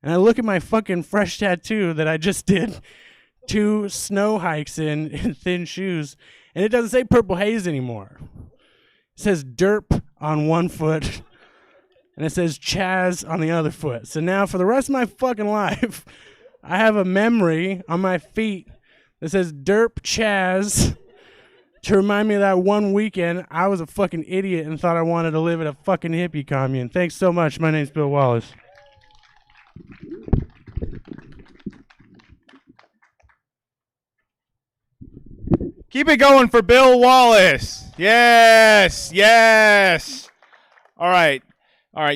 and I look at my fucking fresh tattoo that I just did 2 snow hikes in thin shoes, and it doesn't say Purple Haze anymore. It says Derp on one foot, and it says Chaz on the other foot. So now for the rest of my fucking life, I have a memory on my feet that says Derp Chaz to remind me of that one weekend I was a fucking idiot and thought I wanted to live at a fucking hippie commune. Thanks so much. My name's Bill Wallace. Keep it going for Bill Wallace. Yes, yes. All right,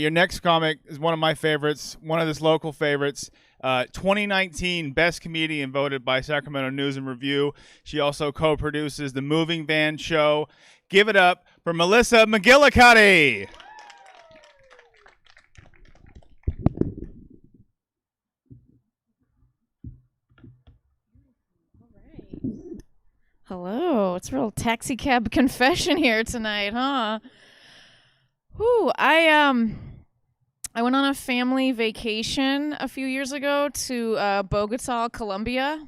your next comic is one of my favorites, one of this local favorites. 2019 Best Comedian voted by Sacramento News and Review. She also co-produces the Moving Van Show. Give it up for Melissa McGillicuddy. Hello, it's a real taxi cab confession here tonight, huh? Whew, I went on a family vacation a few years ago to Bogota, Colombia.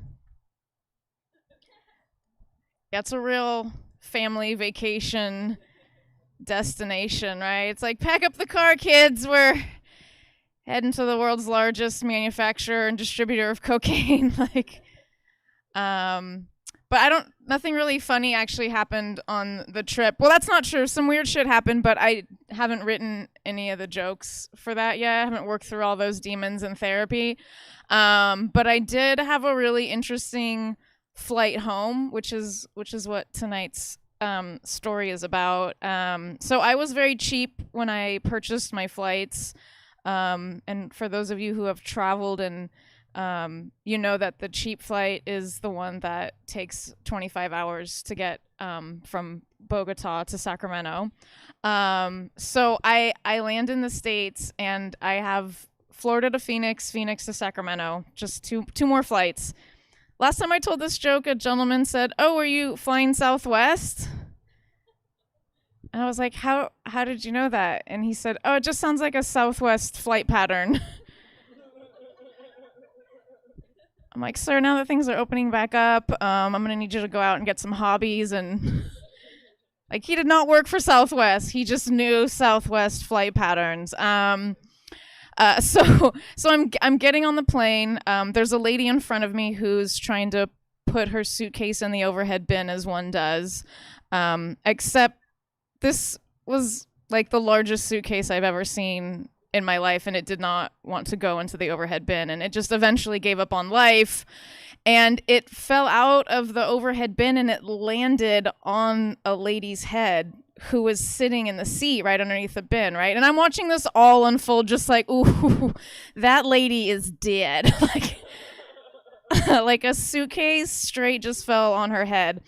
That's a real family vacation destination, right? It's like, pack up the car, kids. We're heading to the world's largest manufacturer and distributor of cocaine. But nothing really funny actually happened on the trip. Well, that's not true. Some weird shit happened, but I haven't written any of the jokes for that yet. I haven't worked through all those demons in therapy. But I did have a really interesting flight home, which is what tonight's story is about. So I was very cheap when I purchased my flights. And for those of you who have traveled and you know that the cheap flight is the one that takes 25 hours to get from Bogota to Sacramento. So I land in the States and I have Florida to Phoenix, Phoenix to Sacramento, just two more flights. Last time I told this joke, a gentleman said, "Oh, are you flying Southwest?" And I was like, how did you know that? And he said, "Oh, it just sounds like a Southwest flight pattern." I'm like, "Sir, now that things are opening back up, I'm going to need you to go out and get some hobbies." And like, he did not work for Southwest. He just knew Southwest flight patterns. So I'm getting on the plane. There's a lady in front of me who's trying to put her suitcase in the overhead bin, as one does. Except this was like the largest suitcase I've ever seen in my life, and it did not want to go into the overhead bin, and it just eventually gave up on life, and it fell out of the overhead bin and it landed on a lady's head who was sitting in the seat right underneath the bin, right? And I'm watching this all unfold, just like, ooh, that lady is dead. Like a suitcase straight just fell on her head.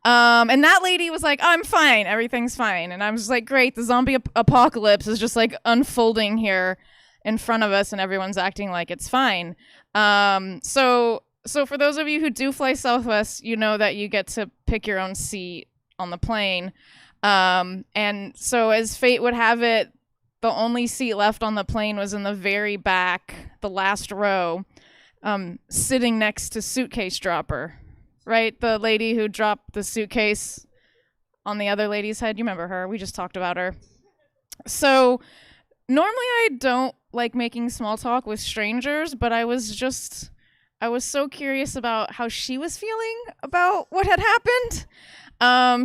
And that lady was like, "I'm fine, everything's fine." And I was like, great, the zombie apocalypse is just like unfolding here in front of us and everyone's acting like it's fine. So for those of you who do fly Southwest, you know that you get to pick your own seat on the plane. And so as fate would have it, the only seat left on the plane was in the very back, the last row, sitting next to suitcase dropper. Right? The lady who dropped the suitcase on the other lady's head. You remember her. We just talked about her. So normally I don't like making small talk with strangers, but I was so curious about how she was feeling about what had happened.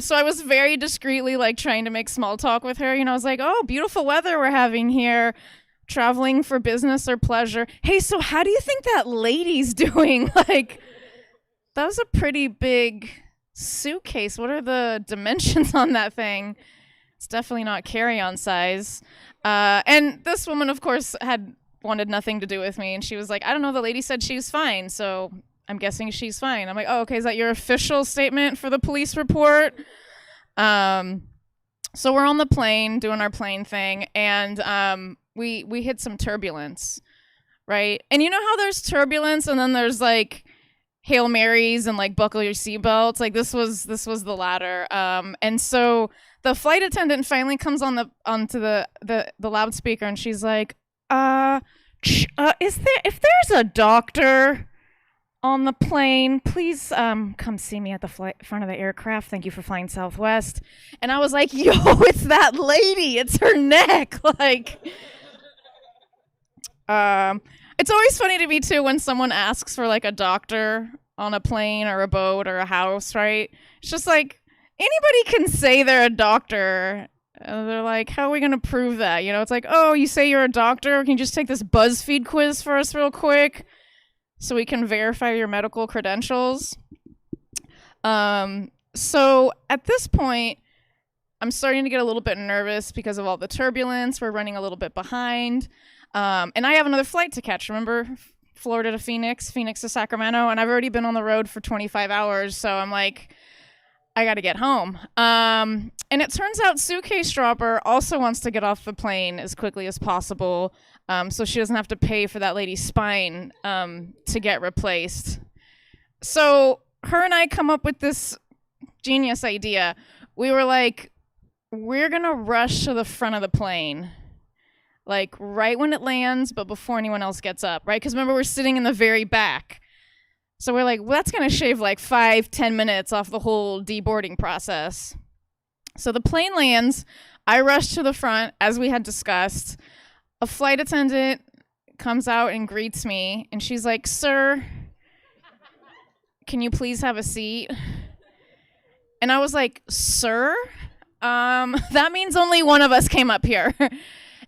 So I was very discreetly like trying to make small talk with her. You know, I was like, "Oh, beautiful weather we're having here. Traveling for business or pleasure. Hey, so how do you think that lady's doing?" Like, that was a pretty big suitcase. What are the dimensions on that thing? It's definitely not carry-on size. And this woman, of course, had wanted nothing to do with me. And she was like, "I don't know, the lady said she's fine, so I'm guessing she's fine." I'm like, "Oh, okay, is that your official statement for the police report?" So we're on the plane doing our plane thing, and we hit some turbulence, right? And you know how there's turbulence and then there's like Hail Marys and like buckle your seatbelts? Like this was the latter. And so the flight attendant finally comes onto the loudspeaker, and she's like, if there's a doctor on the plane, please come see me at the front of the aircraft. Thank you for flying Southwest. And I was like, yo, it's that lady. It's her neck. Like, it's always funny to me too when someone asks for like a doctor on a plane or a boat or a house, right? It's just like, anybody can say they're a doctor. They're like, how are we going to prove that? You know, it's like, "Oh, you say you're a doctor? Can you just take this BuzzFeed quiz for us real quick so we can verify your medical credentials?" So at this point, I'm starting to get a little bit nervous because of all the turbulence. We're running a little bit behind. And I have another flight to catch. Remember, Florida to Phoenix, Phoenix to Sacramento, and I've already been on the road for 25 hours, so I'm like, I got to get home. And it turns out Suitcase Dropper also wants to get off the plane as quickly as possible, so she doesn't have to pay for that lady's spine to get replaced. So her and I come up with this genius idea. We were like, we're going to rush to the front of the plane, like right when it lands, but before anyone else gets up, right? Because remember, we're sitting in the very back. So we're like, well, that's going to shave like 5-10 minutes off the whole deboarding process. So the plane lands. I rush to the front, as we had discussed. A flight attendant comes out and greets me, and she's like, "Sir, can you please have a seat?" And I was like, "Sir? That means only one of us came up here."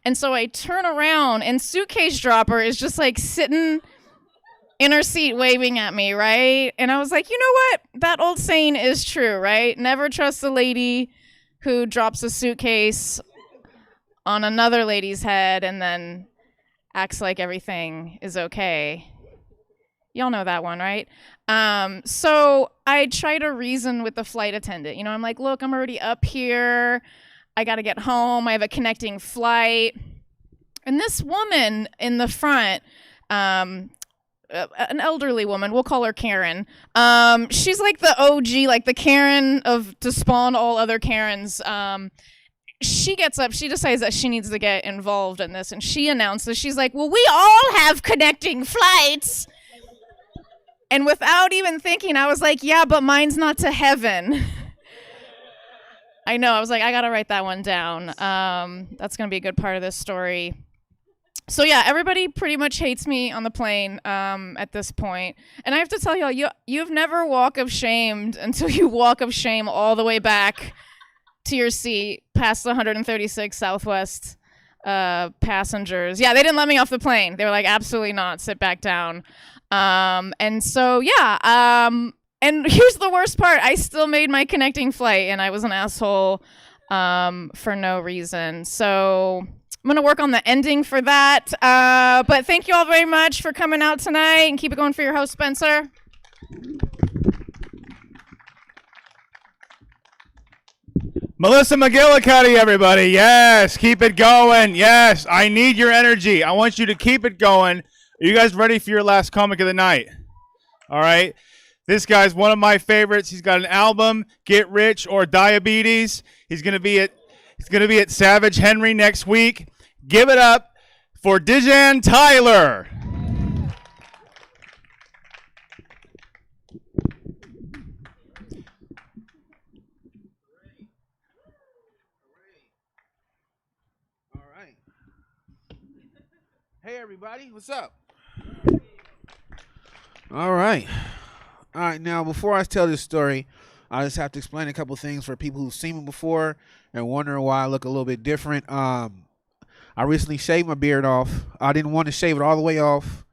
And so I turn around, and Suitcase Dropper is just like sitting in her seat waving at me, right? And I was like, you know what? That old saying is true, right? Never trust a lady who drops a suitcase on another lady's head and then acts like everything is okay. Y'all know that one, right? So I try to reason with the flight attendant. You know, I'm like, look, I'm already up here. I got to get home. I have a connecting flight. And this woman in the front, an elderly woman, we'll call her Karen. She's like the OG, like the Karen to spawn all other Karens. She gets up, she decides that she needs to get involved in this, and she announces, she's like, well, we all have connecting flights. And without even thinking, I was like, yeah, but mine's not to heaven. I know, I was like, I gotta write that one down. That's gonna be a good part of this story. So yeah, everybody pretty much hates me on the plane at this point. And I have to tell y'all, you've never walk of shamed until you walk of shame all the way back to your seat past the 136 Southwest passengers. Yeah, they didn't let me off the plane. They were like, absolutely not, sit back down. And so, yeah, and here's the worst part. I still made my connecting flight, and I was an asshole for no reason. So I'm going to work on the ending for that. But thank you all very much for coming out tonight, and keep it going for your host, Spencer. Melissa McGillicuddy, everybody. Yes, keep it going. Yes, I need your energy. I want you to keep it going. Are you guys ready for your last comic of the night? All right. This guy's one of my favorites. He's got an album, Get Rich or Diabetes. He's gonna be at Savage Henry next week. Give it up for Dijan Tyler. All right. Hey everybody, what's up? All right. Now, before I tell this story, I just have to explain a couple things for people who've seen me before and wondering why I look a little bit different. I recently shaved my beard off. I didn't want to shave it all the way off,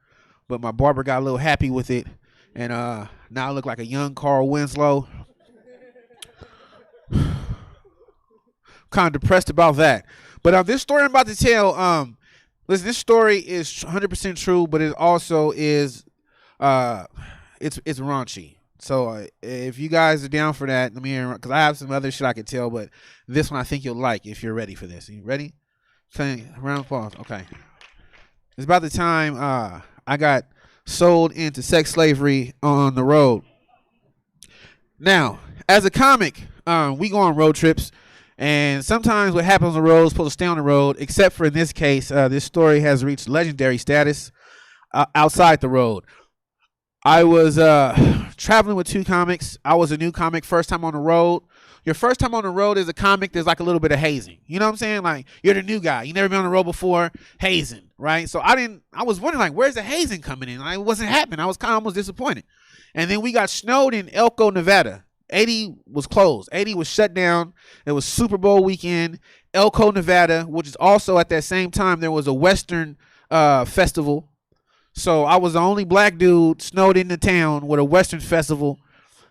but my barber got a little happy with it, and now I look like a young Carl Winslow. Kind of depressed about that. But this story I'm about to tell, listen, this story is 100% true, but it also is it's raunchy. So if you guys are down for that, let me hear, because I have some other shit I could tell, but this one I think you'll like if you're ready for this. Are you ready? Okay, round of applause. Okay. It's about the time I got sold into sex slavery on the road. Now, as a comic, we go on road trips, and sometimes what happens on the road is supposed to stay on the road, except for in this case, this story has reached legendary status outside the road. I was traveling with two comics. I was a new comic, first time on the road. Your first time on the road as a comic, there's like a little bit of hazing. You know what I'm saying? Like, you're the new guy. You never been on the road before, hazing, right? So I was wondering, like, where's the hazing coming in? Like, it wasn't happening. I was kind of almost disappointed. And then we got snowed in Elko, Nevada. 80 was closed. 80 was shut down. It was Super Bowl weekend. Elko, Nevada, which is also at that same time, there was a Western festival. So I was the only black dude snowed into town with a Western festival.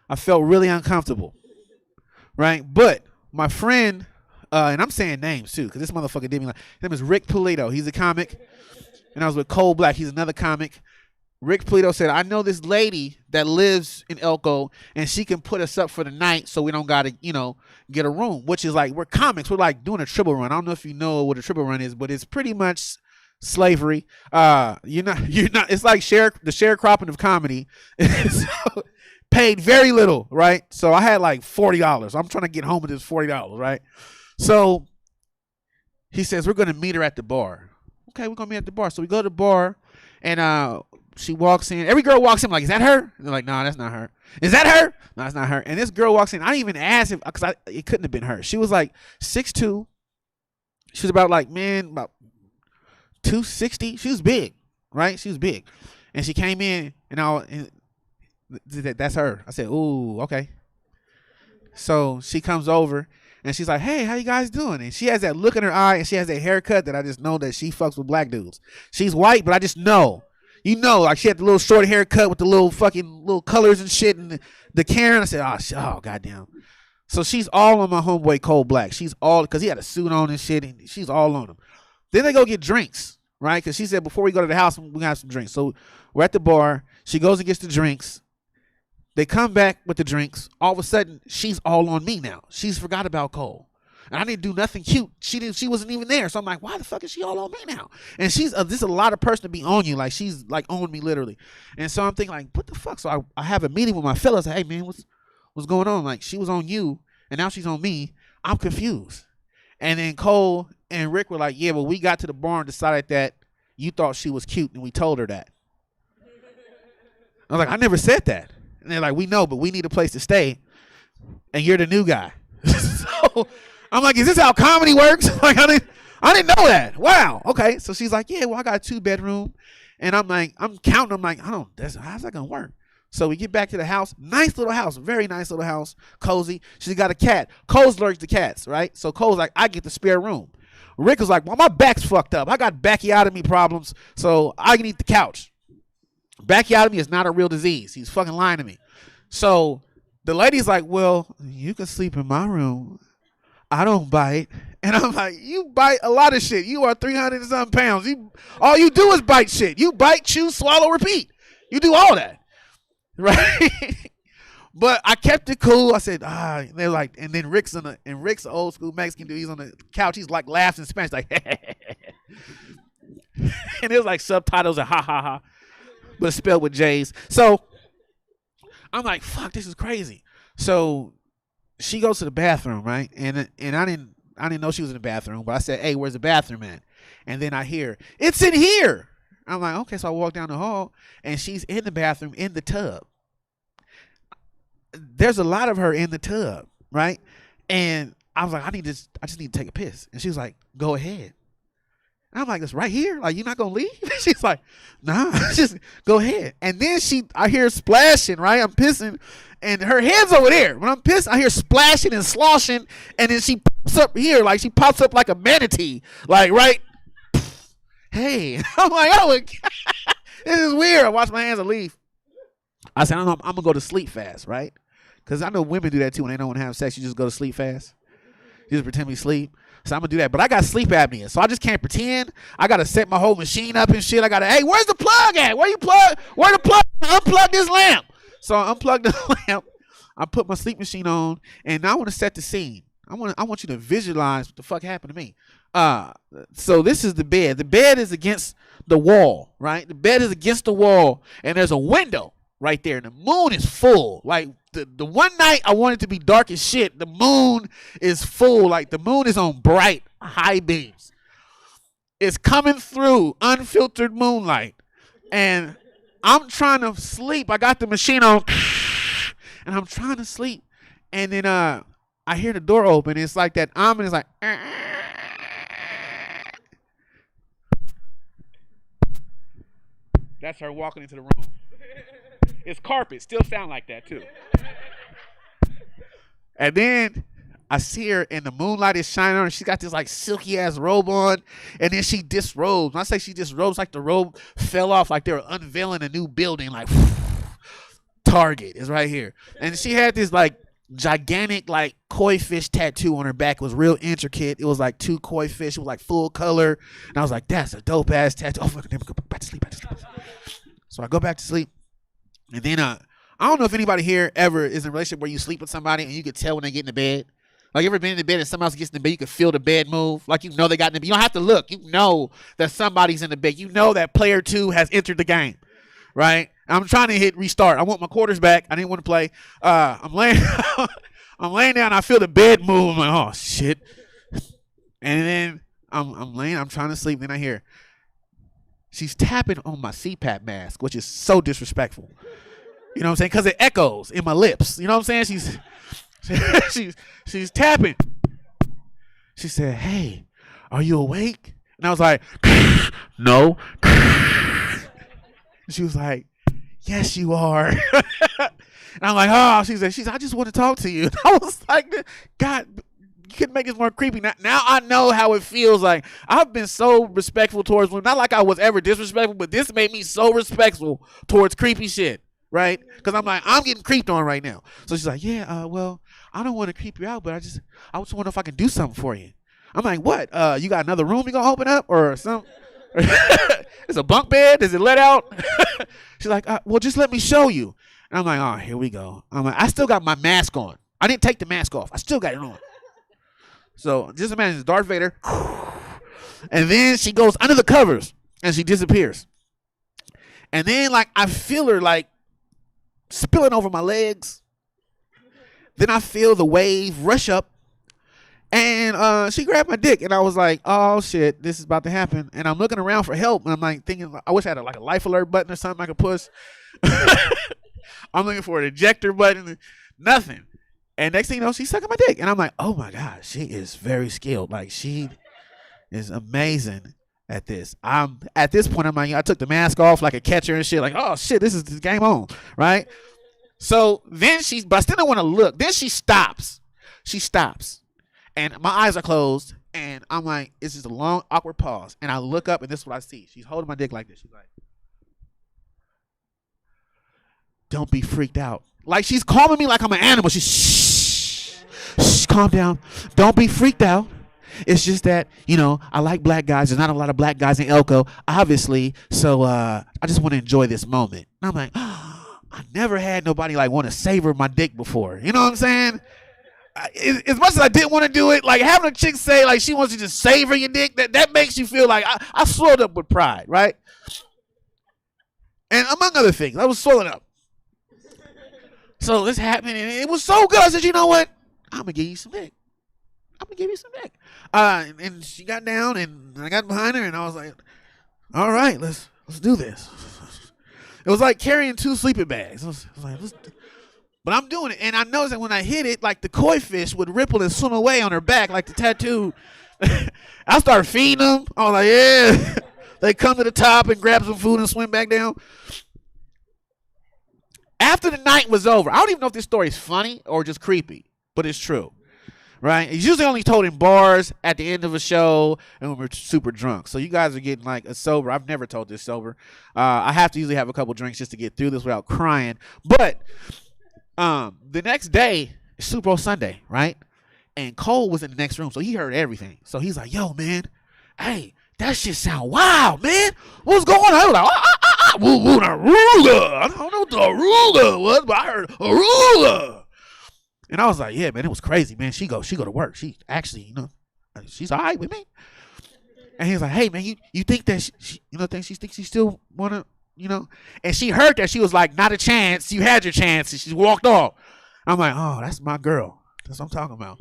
I felt really uncomfortable, right? But my friend, and I'm saying names too, because this motherfucker did me like, his name is Rick Polito. He's a comic. And I was with Cole Black. He's another comic. Rick Polito said, I know this lady that lives in Elko, and she can put us up for the night so we don't got to, get a room, which is like, we're comics. We're like doing a triple run. I don't know if you know what a triple run is, but it's pretty much slavery. You're not, it's like the sharecropping of comedy. So, paid very little, right? So I had like $40. I'm trying to get home with this $40, right? So he says, we're going to meet her at the bar. Okay, we're going to meet at the bar. So we go to the bar, and she walks in. Every girl walks in like, is that her? And they're like, no, that's not her. Is that her? No, that's not her. And this girl walks in. I didn't even ask if, because it couldn't have been her. She was like 6'2". She was about 260. She was big, right? She was big. And she came in, and that's her. I said, ooh, okay. So she comes over, and she's like, hey, how you guys doing? And she has that look in her eye, and she has that haircut that I just know that she fucks with black dudes. She's white, but I just know. Like she had the little short haircut with the little fucking little colors and shit, and the Karen. I said, oh, goddamn. So she's all on my homeboy Cole Black. She's all, because he had a suit on and shit, and she's all on him. Then they go get drinks, right? Because she said, before we go to the house, we have some drinks. So we're at the bar. She goes and gets the drinks. They come back with the drinks. All of a sudden, she's all on me now. She's forgot about Cole. And I didn't do nothing cute. She wasn't even there. So I'm like, why the fuck is she all on me now? And she's this is a lot of person to be on you. Like, she's like on me literally. And so I'm thinking like, what the fuck? So I have a meeting with my fellas. Hey man, what's going on? Like, she was on you and now she's on me. I'm confused. And then Cole and Rick were like, yeah, well, we got to the bar and decided that you thought she was cute and we told her that. I was like, I never said that. And they're like, we know, but we need a place to stay. And you're the new guy. So I'm like, is this how comedy works? Like, I didn't know that. Wow. Okay. So she's like, yeah, well, I got a 2-bedroom. And I'm like, I'm counting. I'm like, how's that going to work? So we get back to the house. Nice little house. Very nice little house. Cozy. She's got a cat. Cole's allergic to cats, right? So Cole's like, I get the spare room. Rick was like, well, my back's fucked up. I got backiotomy problems, so I need the couch. Backiotomy is not a real disease. He's fucking lying to me. So the lady's like, well, you can sleep in my room. I don't bite. And I'm like, you bite a lot of shit. You are 300 and some pounds. All you do is bite shit. You bite, chew, swallow, repeat. You do all that. Right? But I kept it cool. I said, they're like, and then Rick's an old school Mexican dude. He's on the couch. He's like laughs in Spanish, like, and it was like subtitles and ha ha ha, but spelled with J's. So I'm like, fuck, this is crazy. So she goes to the bathroom, right? And I didn't know she was in the bathroom, but I said, hey, where's the bathroom at? And then I hear, it's in here. I'm like, okay. So I walk down the hall, and she's in the bathroom in the tub. There's a lot of her in the tub, right? And I was like, I just need to take a piss. And she was like, go ahead. And I'm like, it's right here. Like, you're not gonna leave? She's like, nah, just go ahead. And then I hear splashing, right? I'm pissing, and her head's over there. When I'm pissed, I hear splashing and sloshing, and then she pops up here, like she pops up like a manatee, like right. Hey, I'm like, oh, this is weird. I wash my hands and leave. I said, I'm gonna go to sleep fast, right? Because I know women do that too when they don't want to have sex. You just go to sleep fast. You just pretend we sleep. So I'm gonna do that. But I got sleep apnea, so I just can't pretend. I gotta set my whole machine up and shit. Hey, where's the plug at? Where the plug? Unplug this lamp. So I unplugged the lamp. I put my sleep machine on, and now I want to set the scene. I want you to visualize what the fuck happened to me. So this is the bed. The bed is against the wall, right? The bed is against the wall, and there's a window right there, and the moon is full. Like the one night I wanted to be dark as shit, the moon is full. Like the moon is on bright high beams. It's coming through unfiltered moonlight, and I'm trying to sleep. I got the machine on, and I'm trying to sleep, and then I hear the door open. It's like that ominous, like. That's her walking into the room. It's carpet. Still sound like that, too. And then I see her, and the moonlight is shining on her. She got this, like, silky-ass robe on, and then she disrobes. When I say she disrobes, like the robe fell off, like they were unveiling a new building, like, Target is right here. And she had this, like, gigantic, like, koi fish tattoo on her back. It was real intricate. It was, like, 2 koi fish. It was, like, full color. And I was like, that's a dope-ass tattoo. Oh, fuck, go back to sleep. So I go back to sleep. And then I don't know if anybody here ever is in a relationship where you sleep with somebody and you can tell when they get in the bed. Like, you ever been in the bed and somebody else gets in the bed, you can feel the bed move. Like, you know they got in the bed. You don't have to look. You know that somebody's in the bed. You know that player 2 has entered the game, right? I'm trying to hit restart. I want my quarters back. I didn't want to play. I'm laying I'm laying down. I feel the bed move. I'm like, oh, shit. And then I'm laying. I'm trying to sleep. Then I hear she's tapping on my CPAP mask, which is so disrespectful. You know what I'm saying? Because it echoes in my lips. You know what I'm saying? She's tapping. She said, "Hey, are you awake?" And I was like, "No." She was like, "Yes, you are." And I'm like, "Oh," she said, "I just want to talk to you." And I was like, "God, you could make this more creepy." Now I know how it feels. Like, I've been so respectful towards women. Not like I was ever disrespectful, but this made me so respectful towards creepy shit, right? Because I'm like, I'm getting creeped on right now. So she's like, "Yeah, well, I don't want to creep you out, but I just wonder if I can do something for you." I'm like, "What? You got another room you gonna open up or something?" It's a bunk bed? Does it let out? She's like, "Well, just let me show you." And I'm like, "Oh, here we go." I'm like, I still got my mask on. I didn't take the mask off. I still got it on. So just imagine it's Darth Vader. And then she goes under the covers and she disappears. And then, like, I feel her, like, spilling over my legs. Then I feel the wave rush up. And she grabbed my dick. And I was like, oh, shit, this is about to happen. And I'm looking around for help. And I'm like thinking, I wish I had a life alert button or something I could push. I'm looking for an ejector button. Nothing. And next thing you know, she's sucking my dick. And I'm like, oh, my God, she is very skilled. Like, she is amazing at this. At this point, I'm like, I took the mask off like a catcher and shit. Like, oh, shit, this is the game on, right? So then but I still don't want to look. Then she stops. She stops. And my eyes are closed. And I'm like, it's just a long, awkward pause. And I look up, and this is what I see. She's holding my dick like this. She's like, don't be freaked out. Like, she's calming me like I'm an animal. She's, shh, calm down. Don't be freaked out. It's just that, I like black guys. There's not a lot of black guys in Elko, obviously. So I just want to enjoy this moment. And I'm like, I never had nobody like want to savor my dick before. You know what I'm saying? As much as I didn't want to do it, like having a chick say like she wants to just savor your dick, that makes you feel like I swelled up with pride, right? And among other things, I was swelling up. So this happened, and it was so good. I said, you know what? I'm gonna give you some dick. I'm gonna give you some dick. And she got down, and I got behind her, and I was like, all right, let's do this. It was like carrying 2 sleeping bags. I was like, but I'm doing it, and I noticed that when I hit it, like the koi fish would ripple and swim away on her back, like the tattoo. I started feeding them. I was like, yeah. They come to the top and grab some food and swim back down. After the night was over, I don't even know if this story is funny or just creepy, but it's true, right? It's usually only told in bars at the end of a show and when we're super drunk. So you guys are getting like a sober. I've never told this sober. I have to usually have a couple drinks just to get through this without crying. But the next day, Super Bowl Sunday, right? And Cole was in the next room, so he heard everything. So he's like, yo, man, hey, that shit sound wild, man. What's going on? I was like, woo, woo, Aruga. I don't know what the Aruga was, but I heard Aruga. And I was like, yeah, man, it was crazy, man. She go to work. She actually, she's all right with me. And he's like, hey, man, you think that she thinks she still want to, And she heard that. She was like, not a chance. You had your chance. And she walked off. I'm like, oh, that's my girl. That's what I'm talking about.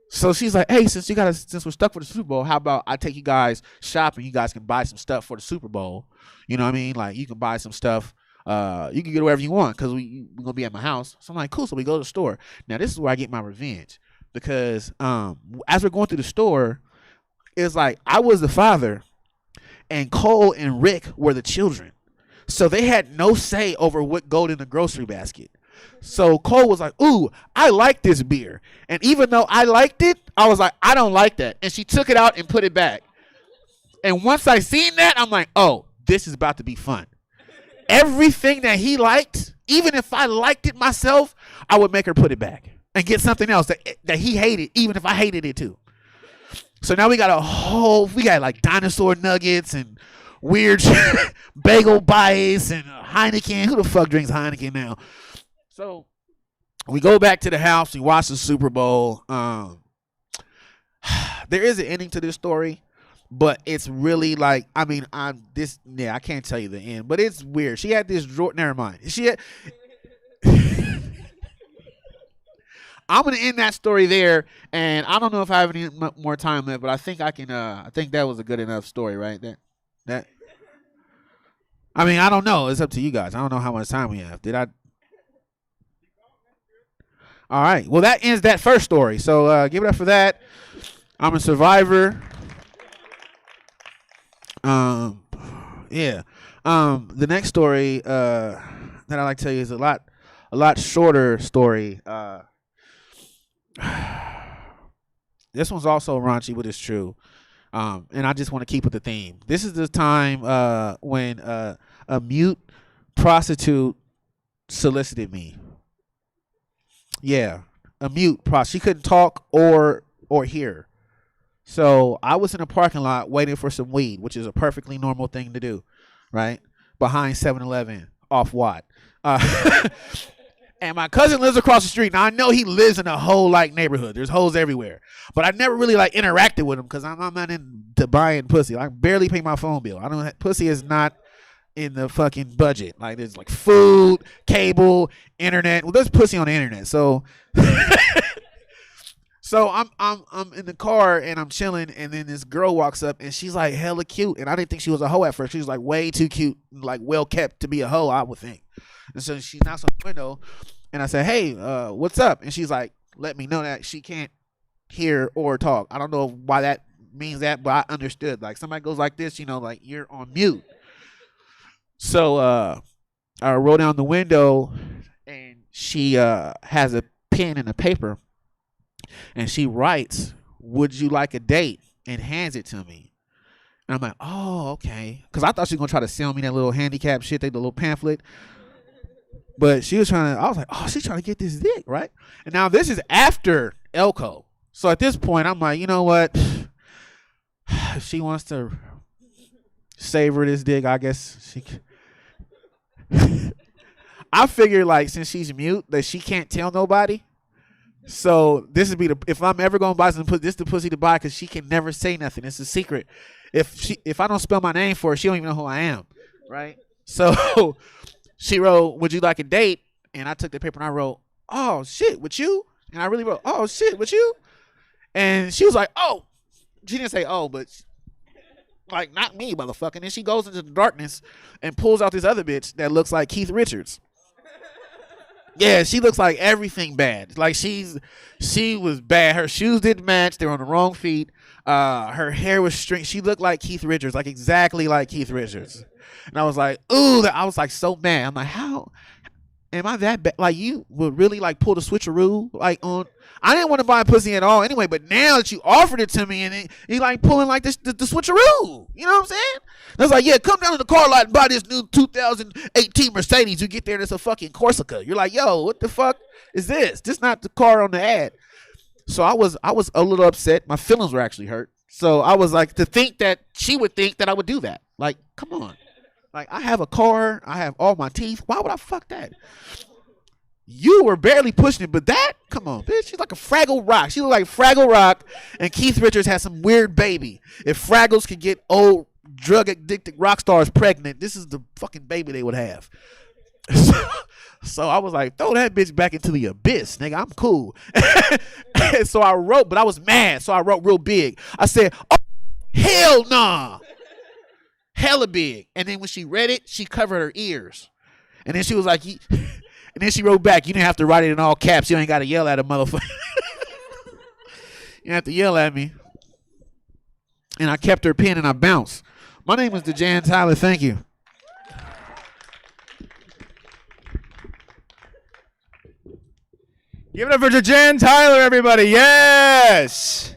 So she's like, hey, since we're stuck for the Super Bowl, how about I take you guys shopping? You guys can buy some stuff for the Super Bowl. You know what I mean? Like, you can buy some stuff. You can get whatever you want because we're going to be at my house. So I'm like, cool. So we go to the store. Now, this is where I get my revenge because as we're going through the store, it's like I was the father and Cole and Rick were the children. So they had no say over what go in the grocery basket. So Cole was like, ooh, I like this beer. And even though I liked it, I was like, I don't like that. And she took it out and put it back. And once I seen that, I'm like, oh, this is about to be fun. Everything that he liked, even if I liked it myself, I would make her put it back and get something else that he hated, even if I hated it too. So now we got like dinosaur nuggets and weird bagel bites and Heineken. Who the fuck drinks Heineken now? So we go back to the house. We watch the Super Bowl. There is an ending to this story, but it's really like, I can't tell you the end, but it's weird. She had this never mind. I'm gonna end that story there, and I don't know if I have any more time left, but I think I can. I think that was a good enough story, right? That. I mean, I don't know. It's up to you guys. I don't know how much time we have. Did I? All right. Well, that ends that first story. So give it up for that. I'm a survivor. Yeah. The next story that I like to tell you is a lot shorter story. This one's also raunchy, but it's true. And I just want to keep with the theme. This is the time when a mute prostitute solicited me. Yeah, a mute prostitute. She couldn't talk or hear. So I was in a parking lot waiting for some weed, which is a perfectly normal thing to do, right? Behind 7-Eleven, off Watt. And my cousin lives across the street. Now, I know he lives in a whole like neighborhood. There's hoes everywhere. But I never really like interacted with him because I'm not into buying pussy. I barely pay my phone bill. Pussy is not in the fucking budget. Like there's like food, cable, internet. Well, there's pussy on the internet. So so I'm in the car and I'm chilling, and then this girl walks up and she's like hella cute. And I didn't think she was a hoe at first. She was like way too cute, like well kept to be a hoe, I would think. And so she knocks on the window, and I said, "Hey, what's up?" And she's like, "Let me know that she can't hear or talk." I don't know why that means that, but I understood. Like somebody goes like this, like you're on mute. So I roll down the window, and she has a pen and a paper, and she writes, "Would you like a date?" and hands it to me. And I'm like, "Oh, okay," because I thought she was gonna try to sell me that little handicap shit, the little pamphlet. But she was I was like, oh, she's trying to get this dick, right? And now this is after Elko. So at this point, I'm like, you know what? If she wants to savor this dick, I guess she can. I figure like since she's mute that she can't tell nobody. So this would be if I'm ever gonna buy some pussy, this is the pussy to buy because she can never say nothing. It's a secret. If I don't spell my name for her, she don't even know who I am, right? So she wrote, "Would you like a date?" And I took the paper and I wrote, "Oh shit, with you?" And I really wrote, "Oh shit, with you?" And she was like, "Oh." She didn't say "oh," but like not me, motherfucker. And then she goes into the darkness and pulls out this other bitch that looks like Keith Richards. Yeah, she looks like everything bad. Like she was bad. Her shoes didn't match. They were on the wrong feet. Her hair was string. She looked like Keith Richards, like exactly like Keith Richards. And I was like, ooh, I was like so mad. I'm like, how am I that bad? Like you would really like pull the switcheroo like on. I didn't want to buy pussy at all anyway, but now that you offered it to me and you like pulling like this the switcheroo, you know what I'm saying? And I was like, yeah, come down to the car lot and buy this new 2018 Mercedes. You get there and it's a fucking Corsica. You're like, yo, what the fuck is this? This not the car on the ad. So I was a little upset. My feelings were actually hurt. So I was like, to think that she would think that I would do that. Like, come on. Like, I have a car. I have all my teeth. Why would I fuck that? You were barely pushing it, but that? Come on, bitch. She's like a Fraggle Rock. She looked like Fraggle Rock, and Keith Richards had some weird baby. If Fraggles could get old, drug-addicted rock stars pregnant, this is the fucking baby they would have. So I was like, throw that bitch back into the abyss, nigga. I'm cool. So I wrote, but I was mad, so I wrote real big. I said, oh, hell nah. Hella big. And then when she read it, she covered her ears. And then she was like, and then she wrote back, you didn't have to write it in all caps. You ain't got to yell at a motherfucker. You have to yell at me. And I kept her pen and I bounced. My name is DeJan Tyler. Thank you. Give it up for DeJan Tyler, everybody. Yes.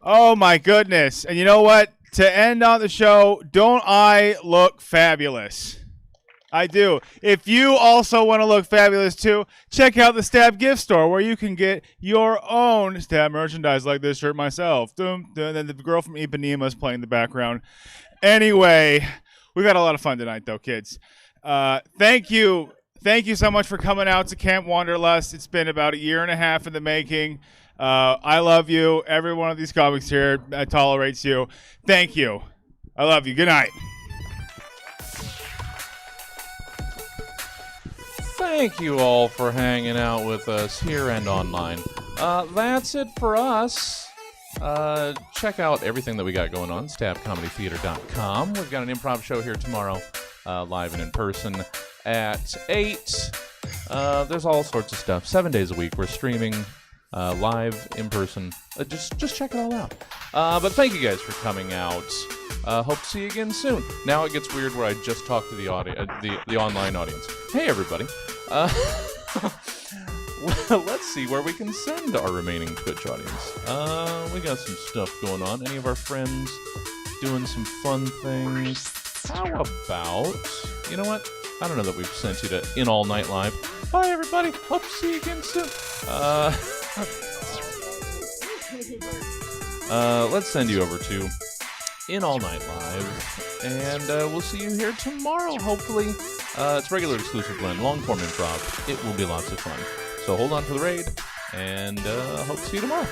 Oh, my goodness. And you know what? To end on the show, don't I look fabulous? I do. If you also want to look fabulous too, check out the Stab gift store where you can get your own Stab merchandise like this shirt myself. And then the girl from Ipanema is playing in the background. Anyway, We got a lot of fun tonight, though, kids. Thank you so much for coming out to Camp Wanderlust. It's been about 1.5 years in the making. I love you. Every one of these comics here tolerates you. Thank you. I love you. Good night. Thank you all for hanging out with us here and online. That's it for us. Check out everything that we got going on, stabcomedytheater.com. We've got an improv show here tomorrow, live and in person at 8. There's all sorts of stuff. 7 days a week. We're streaming live, in person. Just check it all out. But thank you guys for coming out. Hope to see you again soon. Now it gets weird where I just talk to the the online audience. Hey, everybody. Well, let's see where we can send our remaining Twitch audience. We got some stuff going on. Any of our friends doing some fun things? How about, you know what? I don't know that we've sent you to In All Night Live. Bye, everybody. Hope to see you again soon. Let's send you over to In All Night Live, and we'll see you here tomorrow, hopefully. It's regular exclusive blend, long-form improv. It will be lots of fun. So hold on for the raid, and hope to see you tomorrow.